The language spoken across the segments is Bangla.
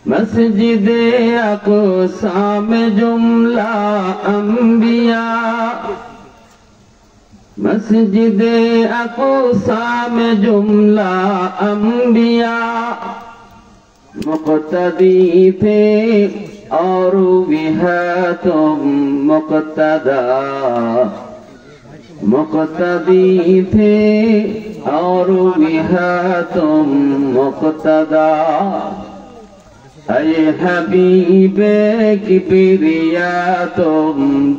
मस्जिदे अक़सा में जुमला अंबिया, मस्जिदे अक़सा में जुमला अंबिया मुक़्तदी थे और भी है तुम मुक़्तदा, मुक़्तदी थे और भी है तुम मुक़्तदा। ऐ हबीबे किबरिया तुम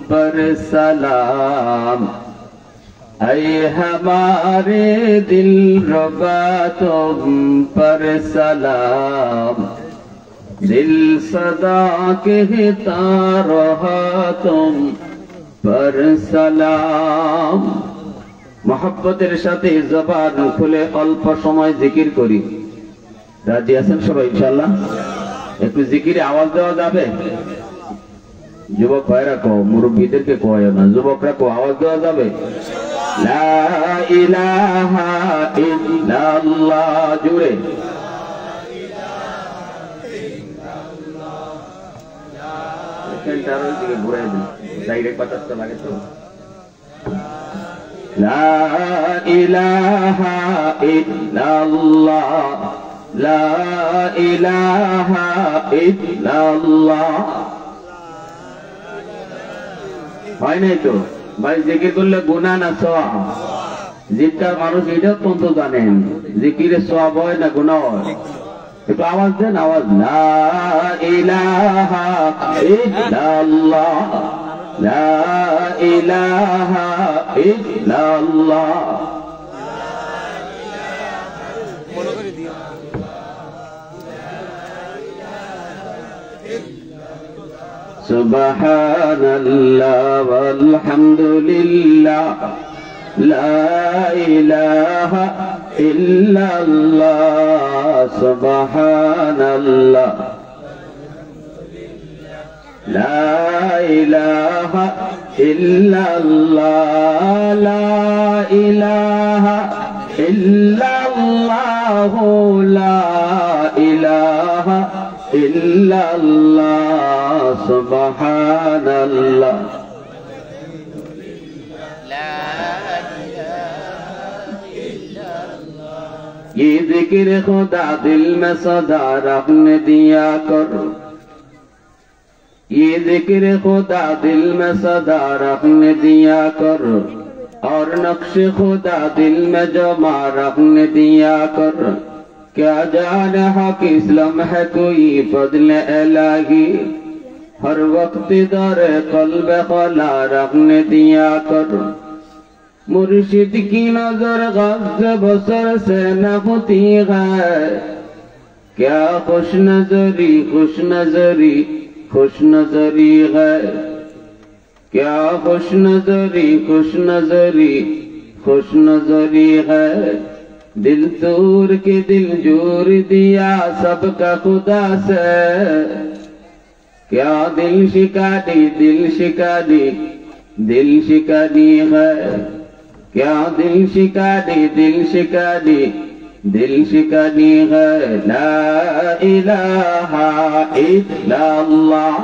पर सलाम, ऐ हमारे दिल रुबा तुम पर सलाम। दिल सदा कहता रहा तुम पर सलाम। मोहब्बतेर साथे जबान खुले अल्प समय जिकिर करी। राजी आছেন সবাই ইনশাআল্লাহ? একটু জিকিরে আওয়াজ দেওয়া যাবে? যুবক ভাইরা কো, মুরব্বিদেরকে কয় না, যুবকরা কো, আওয়াজ দেওয়া যাবে? লা ইলাহা ইল্লাল্লাহ জুড়ে। এখানটার দিকে ঘুরে দিন, ডাইরেক্ট বাতাসটা লাগে তো। লা ইলাহা ইল্লাল্লাহ, লা ইলাহা ইল্লাল্লাহ। হয় নাই তো ভাই? জিকির করলে গুনাহ না সওয়াব? জিকির মানুষ এটা পর্যন্ত জানেন, জিকিরে সওয়াব হয় না গুনাহ হয়? একটু আওয়াজ দেন, আওয়াজ। লা ইলাহা ইল্লাল্লাহ, লা ইলাহা ইল্লাল্লাহ। সুবহানাল্লাহ ওয়ালহামদুলিল্লাহ, লা ইলাহা ইল্লাল্লাহ। সুবহানাল্লাহ, লা ইলাহা ইল্লাল্লাহ, লা ইলাহা ইল্লাল্লাহ, লা ইলাহা ইল্লাল্লাহ। সুবহানাল্লাহ, ये जिक्र खुदा दिल में सदा रखने दिया कर, ये जिक्र खुदा दिल में सदा रखने दिया कर, और नक्श खुदा दिल में जमा रखने दिया कर। क्या जाने हक इस्लाम है कोई फज़ल इलाही, हर वक्त दर क़ल्ब ख़ला रखने दिया कर। मुर्शिद की नजर गज़ बसर से न होती है, क्या खुश नजरी खुश नजरी खुश नजरी है, क्या खुश नजरी खुश नजरी खुश नजरी है। दिल तोड़ के दिल जोड़ दिया सबका खुदा से, क्या दिल शिकानी दिल शिकानी दिल शिकानी है, क्या दिल शिकानी दिल शिकानी दिल शिकानी है। ला इलाहा इल्लल्लाह।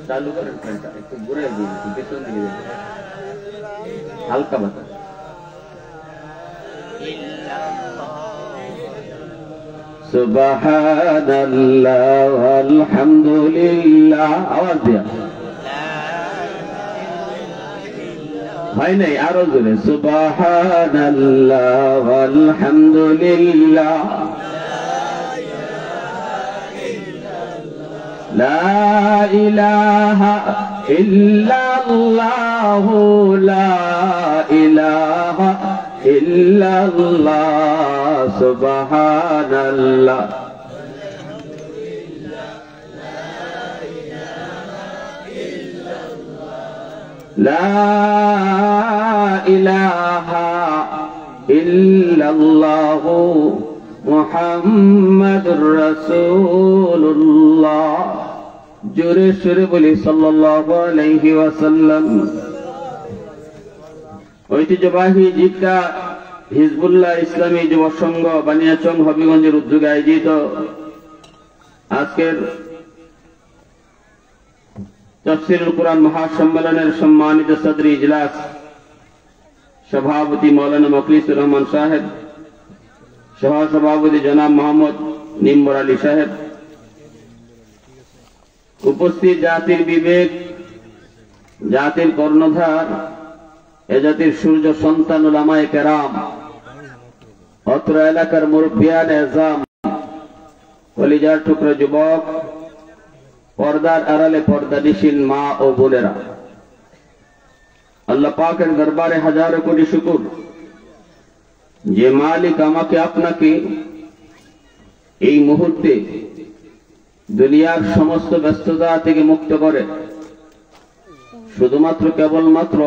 चालू करें घंटा, একটু ঘুরে দিন, পেছন দিকে হালকা বাতাস। সুবহানাল্লাহ আলহামদুলিল্লাহ। আওয়াজ দিয়া হয় নাই? আরো জোরে। সুবহানাল্লাহ আলহামদুলিল্লাহ, লা ইলাহা ইল্লাল্লাহ, লা ইলাহা ইল্লাল্লাহ। সুবহানাল্লাহ, লা ইলাহা ইল্লাল্লাহ মুহাম্মাদুর রাসূলুল্লাহ। জোরে সুরে বলি সাল্লাল্লাহু আলাইহি ওয়াসাল্লাম। ঐতিহ্যবাহী জিক্কা হিজবুল্লাহ ইসলামী যুব সংঘ বানিয়াচং হবিগঞ্জের উদ্যোগে আয়োজিত আজকের তাফসীরুল কুরআন মহাসম্মেলনের সম্মানিত সদর ইজলাস সভাপতি মৌলানা মুখলিসুর রহমান সাহেব, সহসভাপতি জনাব মোহাম্মদ নিম্বর আলী সাহেব, উপস্থিত জাতির বিবেক, জাতির কর্ণধার, এ জাতির সূর্য সন্তান উলামায়ে কেরাম, অত্র এলাকার মুরব্বিয়ান এজাম, কলিজার টুকরো যুবক, পর্দার আড়ালে পর্দানিশীন মা ও বোনেরা, আল্লাহ পাকের দরবারে হাজারো কোটি শুকর যে মালিক আমাকে আপনাকে এই মুহূর্তে দুনিয়ার সমস্ত ব্যস্ততা থেকে মুক্ত করে শুধুমাত্র কেবলমাত্র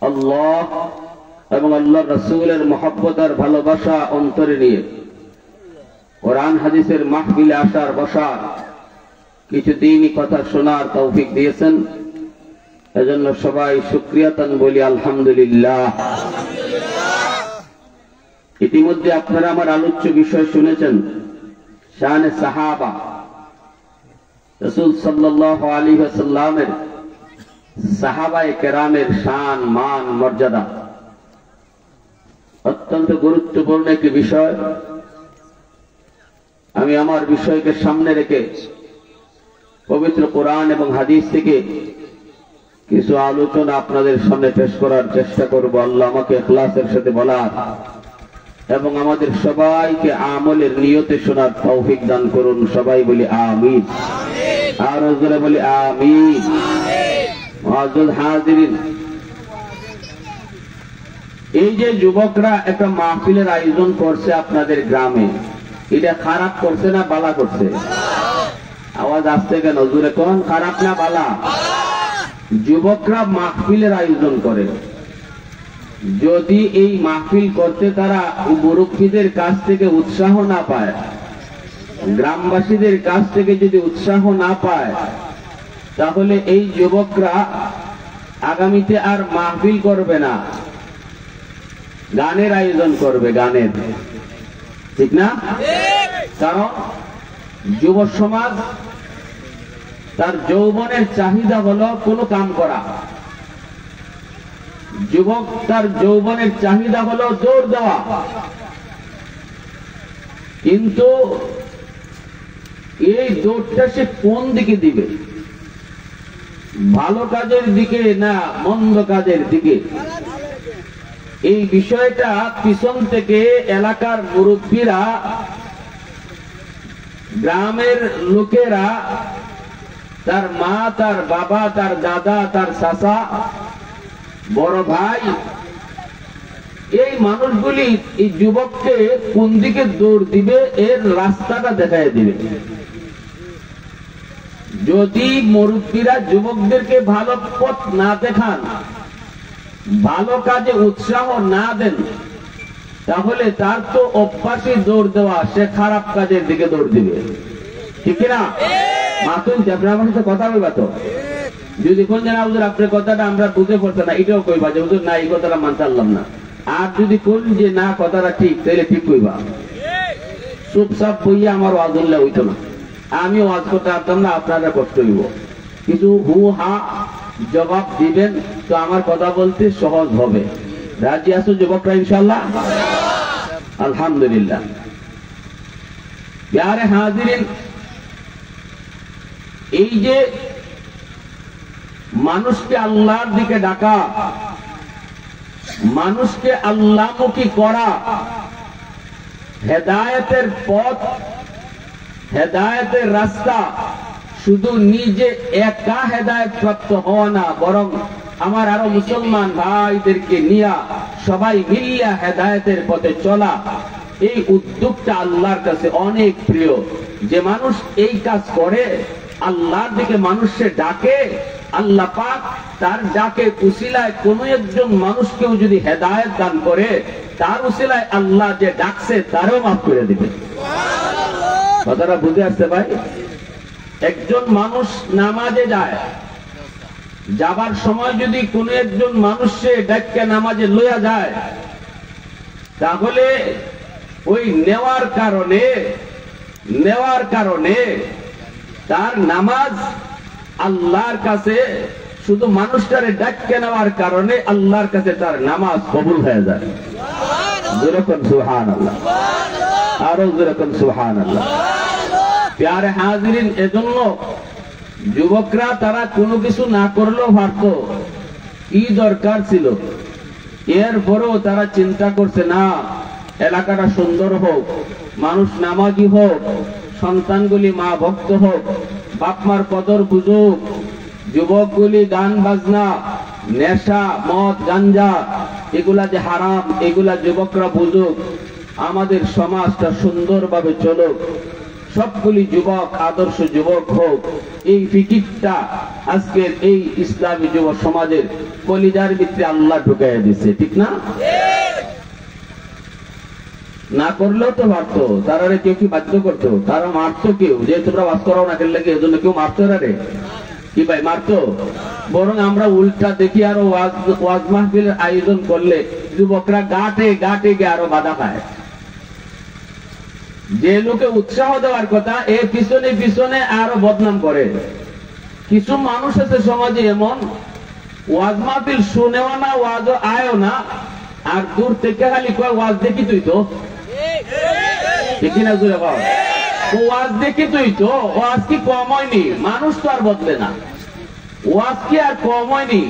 আল্লাহ এবং আল্লাহ রাসূলের মহব্বত আর ভালোবাসা অন্তরে নিয়ে কোরআন হাদিসের মাহফিলে আসার বসার কিছু দিনই কথা শোনার তৌফিক দিয়েছেন। এজন্য সবাই শুকরিয়াতান বলি আলহামদুলিল্লাহ। ইতিমধ্যে আপনারা আমার আলোচ্য বিষয় শুনেছেন, শানে সাহাবা, রাসূল সাল্লাল্লাহু আলাইহি ওয়াসাল্লামের সাহাবায়ে কেরামের শান, মান, মর্যাদা অত্যন্ত গুরুত্বপূর্ণ একটি বিষয়। আমি আমার বিষয়কে সামনে রেখে পবিত্র কোরআন এবং হাদিস থেকে কিছু আলোচনা আপনাদের সামনে পেশ করার চেষ্টা করব। আল্লাহ আমাকে ইখলাসের সাথে বলার এবং আমাদের সবাইকে আমলের নিয়তে শোনার তৌফিক দান করুন। সবাই বলি আমিন, আর জোরে বলি আমিন। মুআজ্জাজ হাজিরিন, এই যে যুবকরা একটা মাহফিলের আয়োজন করছে আপনাদের গ্রামে, এটা খারাপ করছে না বালা করছে? আওয়াজ আসছে কেন? জোরে কোন, খারাপ না বালা? যুবকরা মাহফিলের আয়োজন করে, যদি এই মাহফিল করতে তারা মুরব্বীদের কাছ থেকে উৎসাহ না পায়, গ্রামবাসীদের কাছ থেকে যদি উৎসাহ না পায়, তাহলে এই যুবকরা আগামীতে আর মাহফিল করবে না, গানের আয়োজন করবে, গানের। ঠিক না? কারণ যুব সমাজ তার যৌবনের চাহিদা হলো কোনো কাম করা। যুবক তার যৌবনের চাহিদা হলো দৌড় দেওয়া, কিন্তু এই দৌড়টা সে কোন দিকে দিবে? ভালো কাজের দিকে না মন্দ কাজের দিকে? এই বিষয়টা পিছন থেকে এলাকার মুরব্বীরা, গ্রামের লোকেরা, তার মা, তার বাবা, তার দাদা, তার চাচা, বড় ভাই, এই মানুষগুলি এই যুবককে কোন দিকে দৌড় দিবে এর রাস্তাটা দেখায় দিবে। যদি মুরব্বীরা যুবকদেরকে ভালো পথ না দেখান, ভালো কাজে উৎসাহ না দেন, তাহলে তার তো অভ্যাসই দৌড় দেওয়া, সে খারাপ কাজের দিকে দৌড় দিবে। ঠিক না? মাতুন আপনার আমার সাথে কথা বলবা তো, যদি কোন জানা হুজুর আপনার কথাটা আমরা বুঝে পড়ছে না, এটাও কইবা যে হুজুর না এই কথাটা মানতে পারলাম না। আর যদি কোন যে না কথাটা ঠিক, তাহলে ঠিক কইবা। চুপচাপ বইয়া আমার ওয়াজ হলে হইতো না, আমি ওয়াজ করতে পারতাম না, আপনারা কষ্ট হইব। কিছু হু হা জবাব দিবেন তো আমার কথা বলতে সহজ হবে। রাজি আছো যুবকরা ইনশাআল্লাহ? আলহামদুলিল্লাহ। প্যারে হাজিরিন, এই যে মানুষকে আল্লাহর দিকে ডাকা, মানুষকে আল্লাহমুখী করা, হেদায়েতের পথ, হেদায়েতের রাস্তা, শুধু নিজে একা হেদায়েত প্রাপ্ত হওয়া না, বরং আমার আরো মুসলমান ভাইদেরকে নিয়ে সবাই মিলিয়া হেদায়েতের পথে চলা, এই উদ্যোগটা আল্লাহর কাছে অনেক প্রিয়। যে মানুষ এই কাজ করে, আল্লাহর দিকে মানুষকে ডাকে, আল্লাহ পাক তার ডাকে উসিলায় কোন একজন মানুষকেও যদি হেদায়েত দান করে, তার উসিলায় আল্লাহ যে ডাকছে তারও মাফ করে দিবে। কথাটা বুঝে আসছে ভাই? একজন মানুষ নামাজে যায়, যাবার সময় যদি কোন একজন মানুষকে ডাক্কে নামাজে লইয়া যায়, তাহলে ওই নেওয়ার কারণে তার নামাজ আল্লাহর কাছে, শুধু মানুষটারে ডাক্কে নেওয়ার কারণে আল্লাহর কাছে তার নামাজ কবুল হয়ে যায়। যেরকম সুবহানাল্লাহ, আরো যেরকম সুবহানাল্লাহ। প্যারে হাজিরিন, এজন্য যুবকরা তারা কোনো কিছু না করলেও পারত, কি দরকার ছিল, এরপরেও তারা চিন্তা করছে না এলাকাটা সুন্দর হোক, মানুষ নামাজি হোক, সন্তানগুলি মা ভক্ত হোক, বাপ মার কদর বুঝুক, যুবকগুলি গান বাজনা, নেশা, মদ, গাঞ্জা এগুলা যে হারাম, এগুলা যুবকরা বুঝুক, আমাদের সমাজটা সুন্দরভাবে চলুক, সবগুলি যুবক আদর্শ যুবক হোক। এই ফিকিরটা আজকের এই ইসলামী যুব সমাজের কলিজার ভিতরে আল্লাহ ঢুকাইয়া দিচ্ছে, ঠিক না? না করলেও তো পারতো, তারা কেউ কি বাধ্য করতো? তারা মারতো কেউ, যে তোমরা বাস করাও না খেললে এজন্য কেউ মারতো না রে, কি ভাই মারতো? বরং আমরা উল্টা দেখি, আরো ওয়াজ মাহফিলের আয়োজন করলে যুবকরা গাটে গিয়ে আরো বাধা খায়। যে লোকে উৎসাহ দেওয়ার কথা এ পিছনে পিছনে আরো বদনাম করে। কিছু মানুষ আছে সমাজে এমন, ওয়াজ মাহফিল শুনেও না, ওয়াজও আয়ও না, আর দূর থেকে খালি কয় ওয়াজ দেখি তুই তো, ঠিক না? জুড়ে বাবা, ওয়াজ দেখি তুই তো, ওয়াজ কি কম হয়নি? মানুষ তো আর বদলে না, ওয়াজ কি আর কম হয়নি?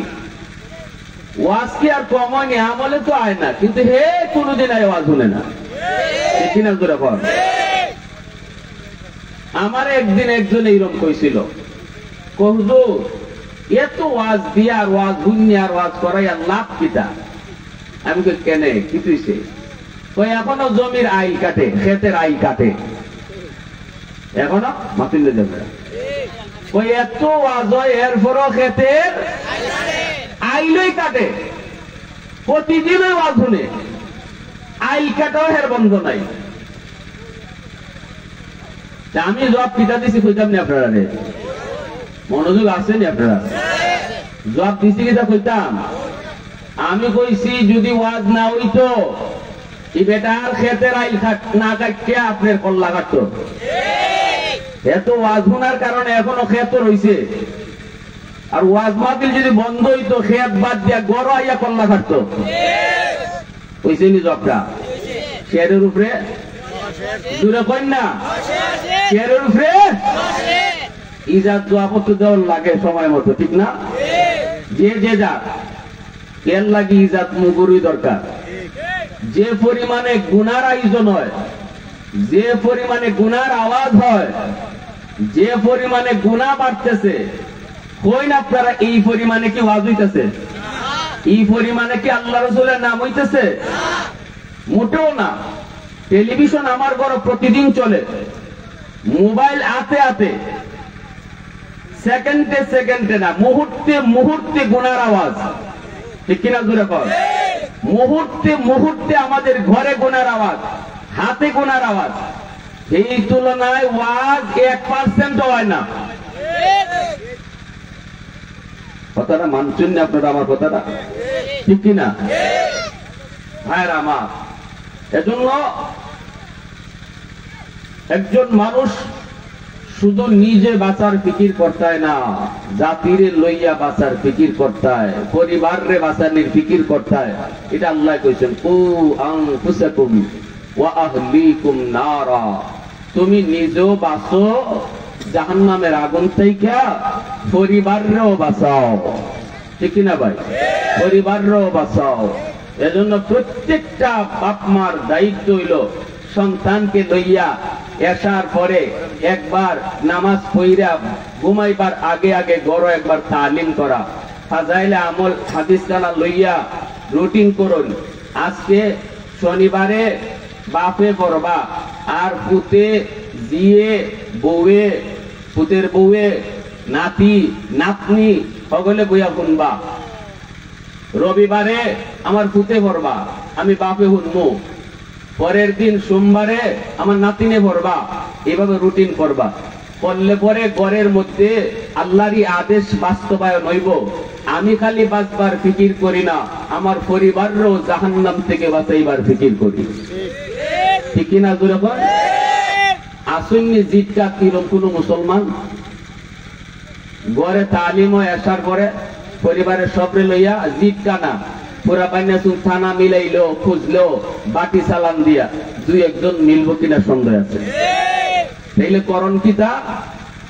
আমলে তো আয় না, কিন্তু হে কোনদিন আয় ওয়াজ শুনে না, ঠিক না? জুড়ে বাবা, আমার একদিন একজন এইরকম কইছিল, হুজুর এত ওয়াজ দিয়া আর ওয়াজ শুনি আর ওয়াজ করাই আর লাভ কিটা? আমি কেনে কি তুইছে? এখনো জমির আইল কাটে, ক্ষেতের আইল কাটে, এখনো মাতিলে যাবে। এত ওয়াজ হয়, এরপরও ক্ষেতের আইলই কাটে, প্রতিদিনই ওয়াজ শুনে, আইল কাটাও হের বন্ধ নাই। আমি জবাব পিতা দিছি, কইতাম নি আপনারা? মনোযোগ আসেনি আপনারা? জবাব দিছি কিতা কইতাম? আমি কইছি যদি ওয়াজ না হইতো এই বেটার ক্ষেতের আইল না কাটতে আপনার কল্লা কাটতো। এত ওয়াজ শোনার কারণে এখনো ক্ষেত রইছে, আর ওয়াজ মাহফিল যদি বন্ধ হইতো ক্ষেত বাদ দিয়া গড় আইয়া কল্লা কাটতো। কইছে নি জবটা? শেয়ারের উপরে দূরে কই না, শেয়ারের উপরে ইজাত দোয়াপত্র দেওয়ার লাগে সময় মতো, ঠিক না? যে যা এর লাগে ইজাত মুগুরই দরকার। যে পরিমাণে গুনার আয়োজন হয়, যে পরিমাণে গুনার আওয়াজ হয়, যে পরিমাণে গুনাহ বাড়তেছে, কই না আপনারা এই পরিমাণে কি ওয়াজ হইতেছে? এই পরিমাণে কি আল্লাহ রাসূলের নাম হইতেছে? মোটেও না। টেলিভিশন আমার ঘরে প্রতিদিন চলে, মোবাইল হাতে সেকেন্ডে না, মুহূর্তে গুনার আওয়াজ, ঠিক কিনা? জোরে কর। মুহূর্তে আমাদের ঘরে গুনার আওয়াজ, হাতে গুনার আওয়াজ। এই তুলনায় ওয়াজ 1% হয় না। কথাটা মানছেন না আপনারা আমার কথাটা, ঠিক কিনা ভাইরা আমার? এজন্য একজন মানুষ শুধু নিজে বাঁচার ফিকির করতে না, জাতিরে লইয়া বাঁচার ফিকির করতে, পরিবারে বাঁচানোর ফিকির করতে। এটা আল্লাহ কইছেন, কু আনফুসাকুম ওয়া আহলিকুম নারা, তুমি নিজেও বাঁচো জাহান্নামের আগুন থেকে, পরিবাররেও বাঁচাও, ঠিক না ভাই? পরিবাররেও বাঁচাও। এজন্য প্রত্যেকটা বাপ মার দায়িত্ব হইল সন্তানকে লইয়া এসার পরে একবার নামাজ পড়িয়া ঘুমাইবার আগে গড় একবার তালিম করা, ফাজাইলে আমল হাদিস খানা লইয়া রুটিন করুন। আজকে শনিবারে বাপে পড়বা, আর পুতে দিয়ে বউয়ে, পুতের বউয়ে, নাতি নাতনি সকলে বইয়া শুনবা। রবিবারে আমার পুতে পড়বা, আমি বাপে শুনবো। পরের দিন সোমবারে আমার নাতিনে পড়বা। এভাবে রুটিন করবা। করলে পরে ঘরের মধ্যে আল্লাহরই আদেশ বাস্তবায়ন হইব, আমি খালি বাঁচবার ফিকির করি না, আমার পরিবারও জাহান্নাম থেকে বাঁচাইবার ফিকির করি। ঠিক কিনা জোরে বল? আসুননি জিদটা কিরকম কোন মুসলমান গড়ে তালিম আসার পরে পরিবারের সবরে লইয়া জিদকা না পুরা পাইনা থানা মিলাইলো খুঁজলো বাটি চালান দিয়া দুই একজন মিলব কিনা সন্দেহ আছে। তাইলে করণ কিতা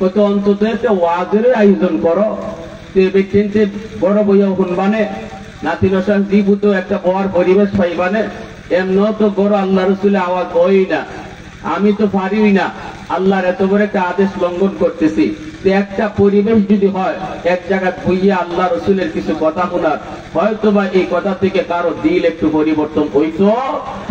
কত অন্তত একটা ওয়াজের আয়োজন করো, বড় বইয়া শুনবানে নাতি রসান জীবুত একটা বড় পরিবেশ পাইবানে। এমন তো গড় আল্লাহ রসুলে আওয়াজ হই না, আমি তো পারিই না, আল্লাহর এত বড় একটা আদেশ লঙ্ঘন করতেছি। একটা পরিবেশ যদি হয় এক জায়গায় বইয়া আল্লাহ রসুলের কিছু কথা শোনার, হয়তো বা এই কথা থেকে কারো দিল একটু পরিবর্তন হইতো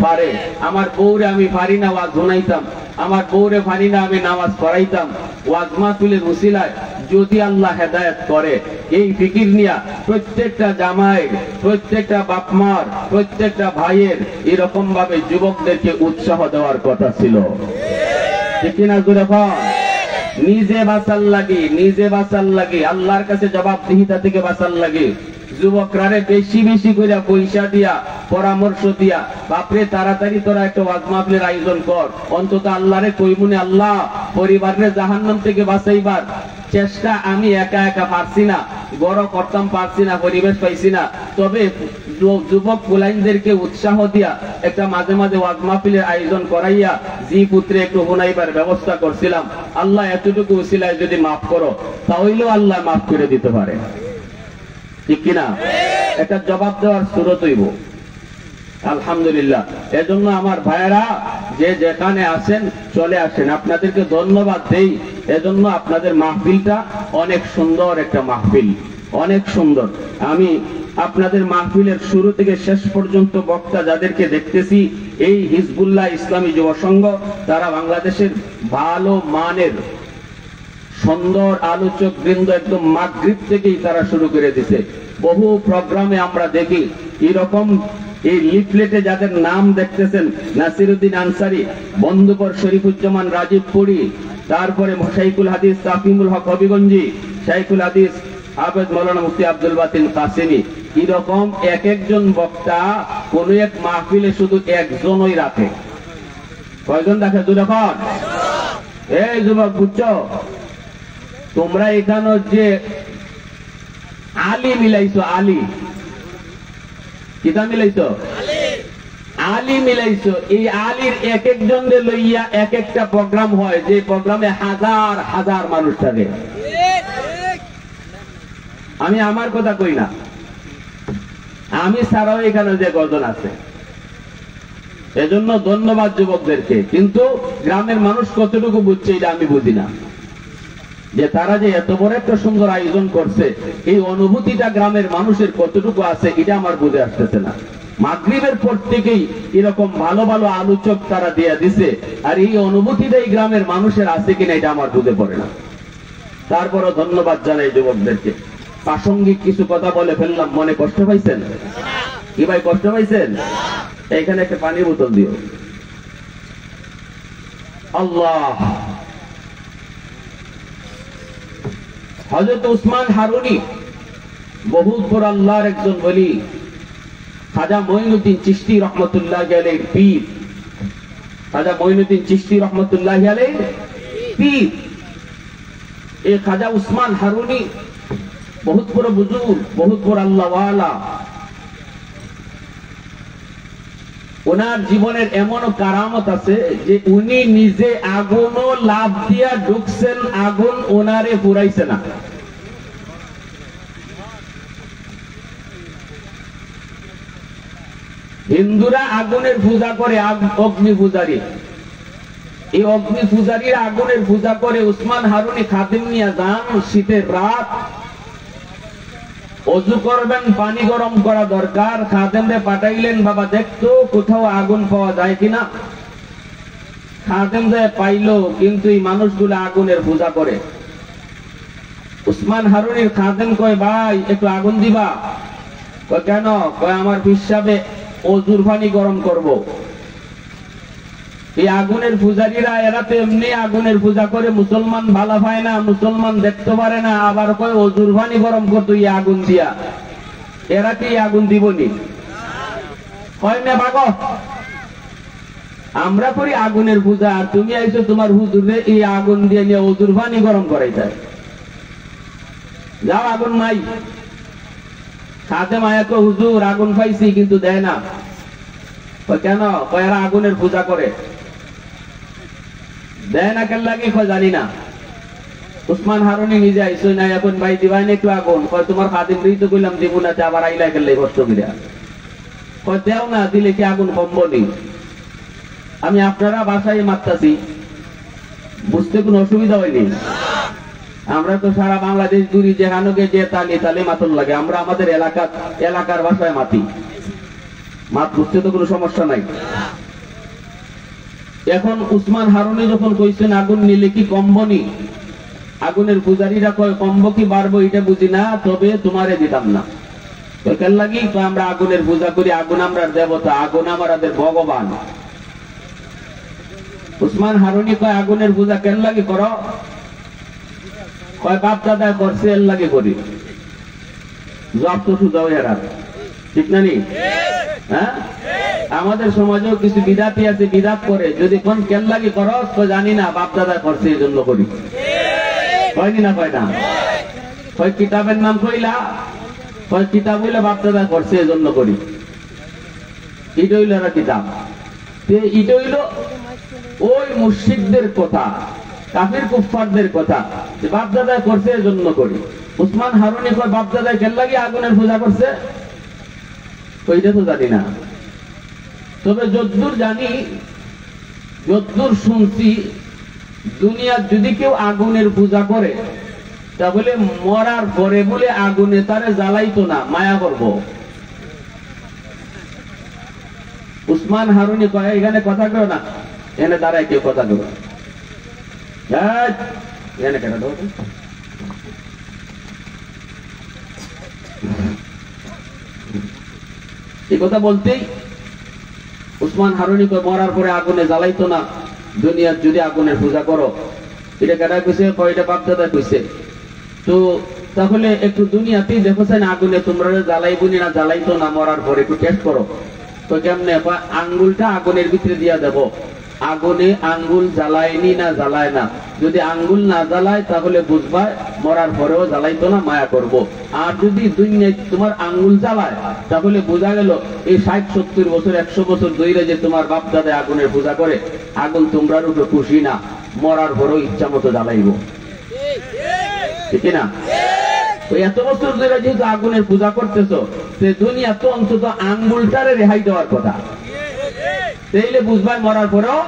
পারে। আমার বউরে আমি পারি না ওয়াজ শোনাইতাম, আমার বউরে পারি না আমি নামাজ পড়াইতাম, ওয়াজ মাহফিলের উসিলায় যদি আল্লাহ হেদায়েত করে, এই ফিকির নিয়া প্রত্যেকটা জামাই, প্রত্যেকটা বাপমার, প্রত্যেকটা ভাইয়ের এরকম ভাবে যুবকদেরকে উৎসাহ দেওয়ার কথা ছিল। ঠিক কিনা জোরে বল? নিজে বাঁচার লাগে, নিজে বাঁচার লাগে, আল্লাহর কাছে জবাবদিহিতা থেকে বাঁচার লাগে। যুবকরারে বেশি বেশি করে পয়সা দিয়া পরামর্শ দিয়া বাপরে তাড়াতাড়ি তোরা একটা ওয়াজ মাহফিলের আয়োজন কর, অন্তত আল্লাহরে কইমুনে আল্লাহ পরিবারের জাহান্নাম থেকে বাঁচাইবার চেষ্টা আমি একা একা পারছি না, বড় করতাম পারছি না, পরিবেশ পাইছি না। তবে যুবক গোলাইনদেরকে উৎসাহ দিয়া একটা মাঝে মাঝে ওয়াজ মাহফিলের আয়োজন করাইয়া জি পুত্রে একটু শুনাইবার ব্যবস্থা করছিলাম। আল্লাহ এতটুকু উসিলায় যদি মাফ করো তাহলেও আল্লাহ মাফ করে দিতে পারে। ঠিক কিনা? একটা জবাব দেওয়ার সুরত হইব। আলহামদুলিল্লাহ। এজন্য আমার ভাইয়েরা যে যেখানে আছেন চলে আসেন, আপনাদেরকে ধন্যবাদ দেই। এজন্য আপনাদের মাহফিলটা অনেক সুন্দর একটা মাহফিল, অনেক সুন্দর। আমি আপনাদের মাহফিলের শুরু থেকে শেষ পর্যন্ত বক্তা যাদেরকে দেখতেছি, এই হিজবুল্লাহ ইসলামী যুব সংঘ, তারা বাংলাদেশের ভালো মানের সুন্দর আলোচক বৃন্দ একদম মাগরিব থেকেই তারা শুরু করে দিছে। বহু প্রোগ্রামে আমরা দেখি এরকম এই লিফলেটে যাদের নাম দেখতেছেন, নাসিরউদ্দিন আনসারী, বন্ধুপর শরীফুজ্জামান রাজীবপুরী, তারপরে শাইখুল হাদিস তাফিমুল হক হবিগঞ্জি, শাইখুল হাদিস হাফেজ মাওলানা মুফতি আব্দুল বাতিন কাসেমি, এরকম এক একজন বক্তা কোন এক মাহফিলে শুধু একজনই রাখে। কয়জন রাখে? দুজন। এই যুবক বুঝছো, তোমরা এখানে যে আলী মিলাইছো, আলী কিতা মিলাইছো? আলী মিলাইছো। এই আলীর এক একজন লইয়া এক একটা প্রোগ্রাম হয়, যে প্রোগ্রামে হাজার হাজার মানুষ থাকে। আমি আমার কথা কই না, আমি ছাড়াও এখানে যে গজন আছে। এজন্য ধন্যবাদ যুবকদেরকে। কিন্তু গ্রামের মানুষ কতটুকু বুঝছে এটা আমি বুঝি না, যে তারা যে এত বড় একটা সুন্দর আয়োজন করছে, এই অনুভূতিটা গ্রামের মানুষের কতটুকু আছে এটা আমার বুঝে আসতেছে না। মাগরিবের পর থেকেই এরকম ভালো ভালো আলোচক তারা দিয়ে দিছে, আর এই অনুভূতিটা এই গ্রামের মানুষের আছে কিনা এটা আমার বুঝে পড়ে না। তারপরও ধন্যবাদ জানাই যুবকদেরকে। প্রাসঙ্গিক কিছু কথা বলে ফেললাম, মনে কষ্ট পাইছেন কি ভাই? কষ্ট পাইছেন? এখানে একটা পানির বোতল দিও। আল্লাহ। হযরত উসমান হারুনি বহুত বড় আল্লাহর একজন ওলি, খাজা মঈনুদ্দিন চিশতি রহমতুল্লাহি আলাইহির পীর, খাজা মঈনুদ্দিন চিশতি রহমতুল্লাহি আলাইহির পীর। এই খাজা উসমান হারুনি বহুত বড় বুজুর্গ, বহুত বড় আল্লাহ ওয়ালা। ওনার জীবনের এমনও কারামত আছে যে উনি নিজে আগুনও লাভ দিয়া ঢুকছেন, আগুন ওনারে পুরাইছে না। হিন্দুরা আগুনের পূজা করে, অগ্নি পূজারী। এই অগ্নি পূজারীরা আগুনের পূজা করে। উসমান হারুনি খাদিম নিয়ে যান, শীতের রাত, অজু করবেন, পানি গরম করা দরকার। খাদেমরে পাঠাইলেন, বাবা দেখতো কোথাও আগুন পাওয়া যায় কিনা। খাদেম যায় পাইলো, কিন্তু এই মানুষগুলো আগুনের পূজা করে। উসমান হারুনির খাদেম কয়, ভাই একটু আগুন দিবা? কয় কেন? কয় আমার হিসাবে অজুর পানি গরম করব। এই আগুনের পূজারীরা এরা তো এমনি আগুনের পূজা করে, মুসলমান ভালো পায় না, মুসলমান দেখতে পারে না, আবার কয় অজুর পানি গরম করতো এই আগুন দিয়া। এরা কি আগুন দিবনি? হয় না ভাগ? আমরা করি আগুনের পূজা, আর তুমি আইছো তোমার হুজুরে এই আগুন দিয়ে নিয়ে অজুর পানি গরম করাই যায়। যাও আগুন নাই। সাথে মায়া কো হুজুর আগুন পাইছি কিন্তু দেয় না। কেন? এরা আগুনের পূজা করে, দেয় না কেন লাগে জানি না। উসমান হারুনি নিজে আইসো না, এখন ভাই দিবাই না একটু আগুন, তোমার খাদিম তো কইলাম দিব না, আবার আইলা খেললে কষ্ট করিয়া দেও না, দিলে কি আগুন কমবনি? আমি আপনারা বাসায় মারতাছি, বুঝতে কোনো অসুবিধা হয়নি। আমরা তো সারা বাংলাদেশ দূরি যেখানে যে তালে তালে মাতন লাগে, আমরা আমাদের এলাকার ভাষায় মাতি, মাত বুঝতে তো কোনো সমস্যা নাই। এখন উসমান হারুনি যখন কইছেন আগুন নিলে কি কমবনি, আগুনের পূজারীরা কয় কমবো কি বাড়বো এটা বুঝি না, তবে তোমারে দিতাম না। কেন লাগি? আমরা আগুনের পূজা করি, আগুন আমরা দেবতা, আগুন আমাদের ভগবান। উসমান হারুনি কয় আগুনের পূজা কেন লাগে করো? কয় বাপ দাদা করছে এর লাগে করি। জব তো সুদাও এরা, ঠিক না নি? হ্যাঁ, আমাদের সমাজেও কিছু বিদাতি আছে, বিদাত করে, যদি কোন কেন লাগে করো তো জানি না, বাপ দাদা করছে এই জন্য করি। হয়নি না? কয় না? কয় কিতাবের নাম কইলা, কয় কিতাব হইলে বাপ দাদা করছে এই জন্য করি। এটা হইল এরা কিতাব, এটা হইল ওই মুশরিকদের কথা, কাফির কুফফারদের কথা, বাপ দাদা করছে এই জন্য করি। উসমান হারুনি কয় বাপ দাদা কেন লাগে আগুনের পূজা করছে? ওইটা তো জানি না, তবে যদ্দূর জানি, যদ্দূর শুনছি, দুনিয়ার যদি কেউ আগুনের পূজা করে তাহলে মরার পরে বলে আগুনে তারে জ্বালাইতো না, মায়া করবো। উসমান হারুনি কয় এখানে কথা কেউ না, এখানে দাঁড়ায় কেউ কথা কেউ এখানে কেন এই কথা বলতেই উসমান হারুনি কয় মরার পরে আগুনে জ্বালাইতো না, দুনিয়ার যদি আগুনের পূজা করো। এটা কেটা কইছে? কয়টা বাপ দাদা কইছে। তো তাহলে একটু দুনিয়াতেই দেখছেন আগুনে তোমরা জ্বালাইবনি না জ্বালাইতো না, মরার পরে একটু টেস্ট করো। তো কেমনে? আঙ্গুলটা আগুনের ভিতরে দিয়া দেব, আগুনে আঙ্গুল জ্বালায়নি না জ্বালায় না, যদি আঙ্গুল না জ্বালায় তাহলে বুঝবা মরার পরেও জ্বালাইতো না, মায়া করব। আর যদি দুনিয়ায় তোমার আঙ্গুল জ্বালায় তাহলে বোঝা গেল এই 60-70 বছর 100 বছর ধরে যে তোমার বাপ দাদা আগুনের পূজা করে, আগুন তোমরার উপরে খুশি না, মরার পরেও ইচ্ছা মতো জ্বালাইব, ঠিক না? এত বছর ধরে যেহেতু আগুনের পূজা করতেছো, সে দুনিয়া তো অন্তত আঙ্গুলটারে রেহাই দেওয়ার কথা, তাইলে বুঝবাই মরার পরেও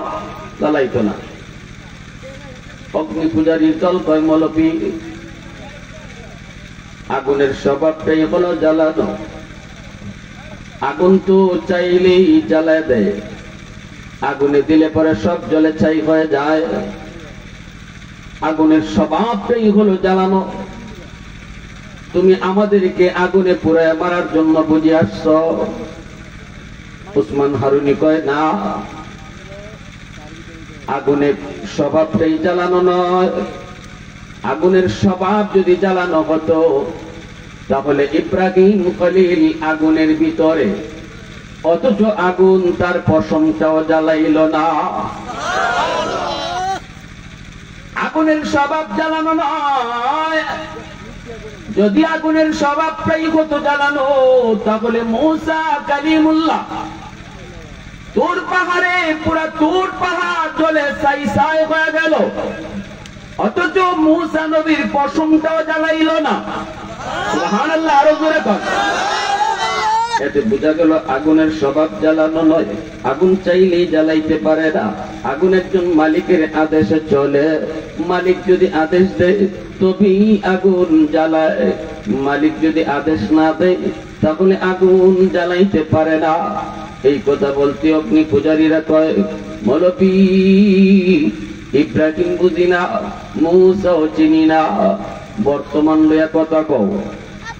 জ্বালাইতো না। অগ্নি পূজারীর দল কয় মৌলবী আগুনের স্বভাবটাই হলো জ্বালানো, আগুন তো চাইলেই জ্বালায় দেয়, আগুনে দিলে পরে সব জলে ছাই হয়ে যায়, আগুনের স্বভাবটাই হলো জ্বালানো। তুমি আমাদেরকে আগুনে পুড়ায় মারার জন্য বুঝে আসছ? উসমান হারুনি কয় না, আগুনের স্বভাবটাই জ্বালানো নয়, আগুনের স্বভাব যদি জ্বালানো হতো তাহলে ইব্রাহিম খলিল আগুনের ভিতরে, অথচ আগুন তার পশমটাও জ্বালাইল না। আগুনের স্বভাব জ্বালানো নয়, যদি আগুনের স্বভাবটাই হতো জ্বালানো তাহলে মূসা কালিমুল্লাহ তুর পাহাড়ে পুরা তুর পাহাড় জ্বলে ছাই ছাই হয়ে গেল, অথচ মূসা নবীর পশমটাও জ্বালাইল না। সুবহানাল্লাহ, আরো জোরে কর। এতে বোঝা গেল আগুনের স্বভাব জ্বালানো নয়, আগুন চাইলেই জ্বালাইতে পারে না, আগুন একজন মালিকের আদেশে চলে, মালিক যদি আদেশ দেয় তবেই আগুন জ্বালায়, মালিক যদি আদেশ না দেয় তাহলে আগুন জ্বালাইতে পারে না। এই কথা বলতে অগ্নি পূজারীরা কয় মৌলবী ইব্রাহিম বুঝি না, মূসাও চিনি না, বর্তমান লইয়া কথা কও,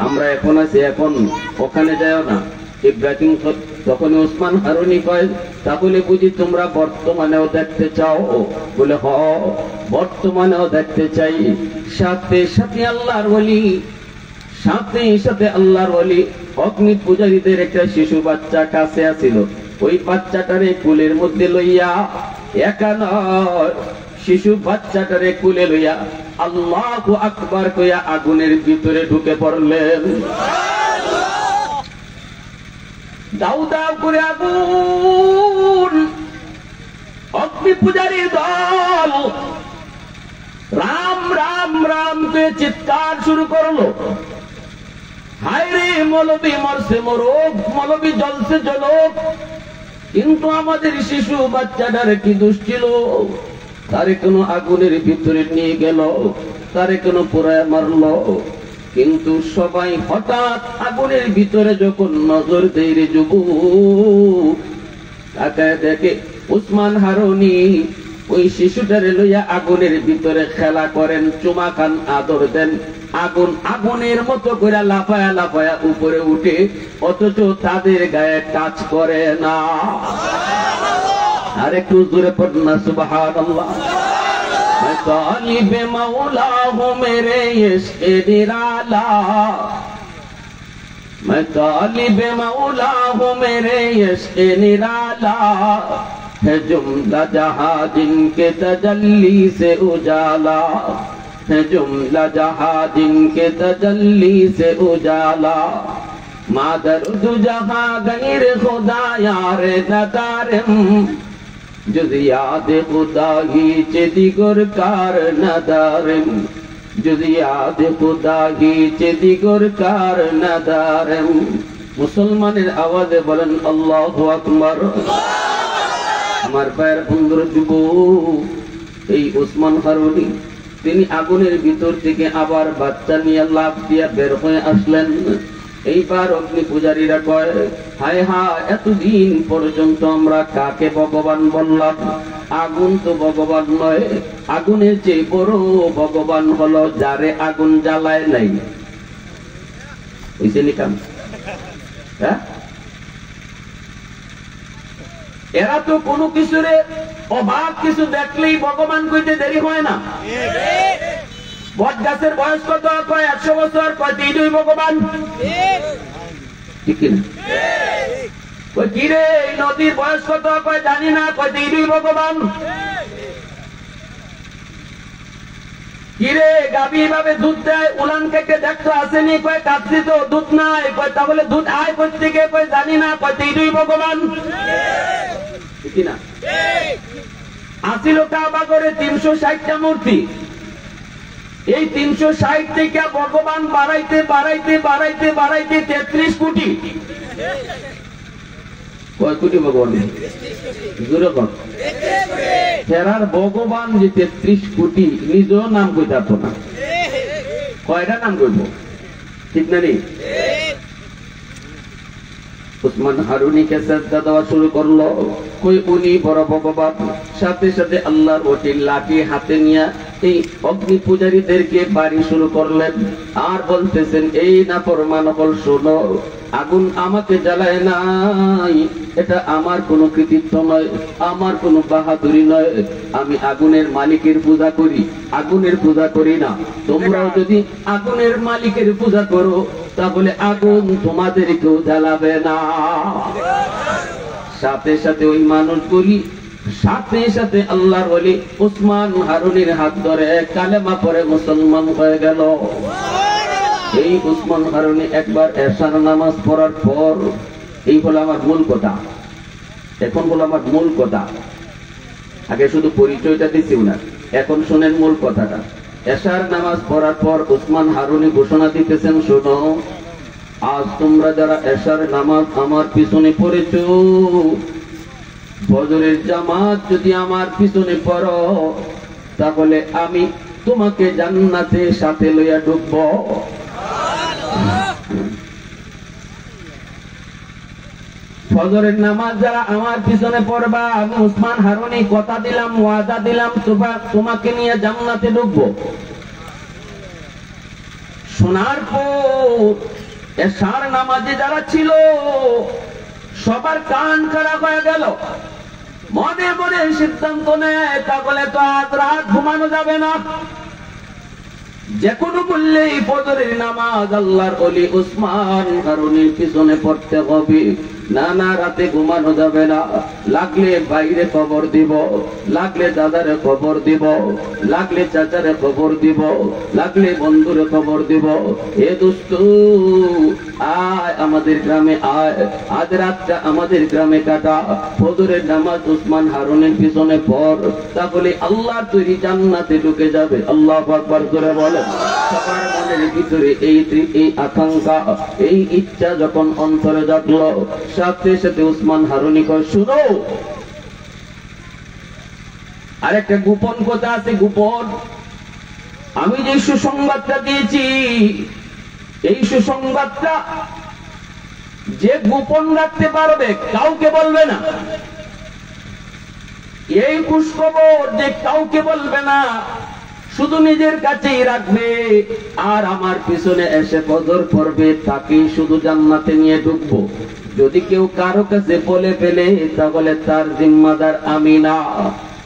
আমরা এখন আছি, এখন ওখানে যাও না। ইব্রাহিম তখন ওসমান হারুনি কয়, তাহলে বুঝি তোমরা বর্তমানেও দেখতে চাও? বলে হ, বর্তমানেও দেখতে চাই। সাথে সাথে আল্লাহর ওলি, সাথে সাথে আল্লাহর ওলি অগ্নি পূজারীদের একটা শিশু বাচ্চা কাছে আছিল। ওই বাচ্চাটারে কুলের মধ্যে লইয়া, একা নয়, শিশু বাচ্চাটারে কুলে লইয়া আল্লাহু আকবার কইয়া আগুনের ভিতরে ঢুকে পড়লেন। দাউ দাউ করে আগুন, অগ্নি পূজারীর দল রাম রাম রাম কে চিৎকার শুরু করলো। হায় রে, মৌলবী মরছে মরুক, মৌলবী জ্বলছে জ্বলুক, কিন্তু আমাদের শিশু বাচ্চাটার কি দোষ ছিল? তারে কোনো আগুনের ভিতরে নিয়ে গেল, তারে কোনো পোড়ায় মারলো। কিন্তু সবাই হঠাৎ আগুনের ভিতরে যখন নজর দেয় রে যুবক, তাকায় দেখে ওসমান হারুনি ওই শিশুটারে লইয়া আগুনের ভিতরে খেলা করেন, চুমা খান, আদর দেন। আগুন আগুনের মতো করে লাফায়া লাফায়া উপরে উঠে, অথচ তাদের গায়ে টাচ করে না। আর একটু জোরে পড়ুন না সুবহানাল্লাহ। मैं तालिब मौला हूँ मेरे इश्क़ निराला, मैं तालिब मौला हूँ मेरे इश्क़ निराला, है जुमला जहाँ जिनके तजल्ली से उजाला, है जुमला जहाँ जिनके तजल्ली से उजाला, मादर दु जहाँ गैर खुदा यार नदारम, जुज़ याद खुदा ही चे दिगर कार नदारम, जुज़ याद खुदा ही चे दिगर कार नदारम। मुसलमाনের আওয়াজে বলেন আল্লাহু আকবার। আমার ভাইয়ের বন্ধুর যুবক, এই ওসমান হারুনি তিনি আগুনের ভিতর থেকে আবার বাচ্চা নিয়ে লাফ দিয়া বের হয়ে আসলেন। এইবার অগ্নি পূজারীরা কয়, হায় হায়, এতদিন পর্যন্ত আমরা কাকে ভগবান বললাম? আগুন তো ভগবান নয়, আগুনের চেয়ে বড় ভগবান হলো যারে আগুন জ্বালায় নাই। বুঝছেন কাম? হ্যাঁ, এরা তো কোনো কিছুরে অভাব কিছু দেখলেই ভগবান কইতে দেরি হয় না। বট গাছের বয়স কত? কয় 100 বছর, কয় তিনই ভগবান। ঠিক না? কয় কি রে, নদীর বয়স কত? কয় জানি না, কয় তিনই ভগবান। কি রে, গাভী ভাবে দুধ দেয়, উলান কেটে দেখতো আসেনি, কয় কাটছি তো দুধ নাই, কয় তাহলে দুধ আয় কোত্থেকে? কয় জানি না, কয় তিনই ভগবান। ঠিক না? আসিল কাবা করে 360টা মূর্তি, এই 360 থেকে ভগবান বাড়াইতে বাড়াইতে বাড়াইতে বাড়াইতে 33 কোটি। কয় কোটি ভগবান? ফেরার ভগবান যে 33 কোটি, নিজেও নাম কইতে পারতো না। কয়টা নাম কইব? ঠিক না? নেই। ওসমান হারুনিকে সাজদা দেওয়া শুরু করলো, কই উনি বড় ভগবান। সাথে সাথে আল্লাহর ওটি লাঠি হাতে নিয়ে এই অগ্নি পূজারীদেরকে বাড়ি শুরু করলেন, আর বলতেছেন, এই নাফরমান হল শোনো, আগুন আমাকে জ্বালায় নাই, এটা আমার কোনো কৃতিত্ব নয়, আমার কোনো বাহাদুরি নয়, আমি আগুনের মালিকের পূজা করি, আগুনের পূজা করি না। তোমরাও যদি আগুনের মালিকের পূজা করো, তাহলে আগুন তোমাদেরকেও জ্বালাবে না। সাথে সাথে ওই মানুষগুলি, সাথে সাথে আল্লাহর ওলি ওসমান হারুনির হাত ধরে কালেমা পড়ে মুসলমান হয়ে গেল। এই ওসমান হারুনি একবার এশার নামাজ পড়ার পর, এই হলো আমার মূল কথা, এখন হলো আমার মূল কথা। আগে শুধু পরিচয়টা দিচ্ছি না, এখন শোনেন মূল কথাটা। এশার নামাজ পড়ার পর ওসমান হারুনি ঘোষণা দিতেছেন, শোনো, আজ তোমরা যারা এশার নামাজ আমার পিছনে পড়েছো, ফজরের জামাত যদি আমার পিছনে পড়ো, তাহলে আমি তোমাকে জান্নাতে সাথে লইয়া ঢুকবো। ফজরের নামাজ যারা আমার পিছনে পড়বা, আমি ওসমান হারুনি কথা দিলাম, ওয়াদা দিলাম, তোমাকে নিয়ে জান্নাতে ঢুকবো। শোনার পর এশার নামাজে যারা ছিল, সবার কান খারাপ হয়ে গেল, মনে মনে সিদ্ধান্ত নেয় তাহলে তো আজ রাত ঘুমানো যাবে না, যে কোনো মূল্যেই ফজরের নামাজ আল্লাহর ওলি উসমান হারুনির পিছনে পড়তে হবে। না না, রাতে ঘুমানো যাবে না, লাগলে বাইরে খবর দিব, লাগলে দাদারে খবর দিব, লাগলে চাচারে খবর দিব, লাগলে বন্ধুরে খবর দিব, এ দোস্ত আয় আমাদের গ্রামে আয়, আজ রাতটা আমাদের গ্রামে কাটা, ফজরের নামাজ উসমান হারুনের পিছনে পড়, তাহলে আল্লাহর তৈরি জান্নাতে ঢুকে যাবে। আল্লাহু আকবার করে বলেন। সবার মনের ভিতরে এই আকাঙ্ক্ষা, এই ইচ্ছা যখন অন্তরে জাগলো, সাথে সাথে উসমান হারুনি কয়, শুনো আরেকটা গোপন কথা আছে, গোপন। আমি যে সুসংবাদটা দিয়েছি, এই সুসংবাদটা যে গোপন রাখতে পারবে কাউকে বলবে না, এই খুশখবর যে কাউকে বলবে না, শুধু নিজের কাছেই রাখবে, আর আমার পিছনে এসে ফজর পড়বে, তাকে শুধু জান্নাতে নিয়ে ঢুকবো। যদি কেউ কারো কাছে বলে ফেলে তাহলে তার জিম্মাদার আমি না।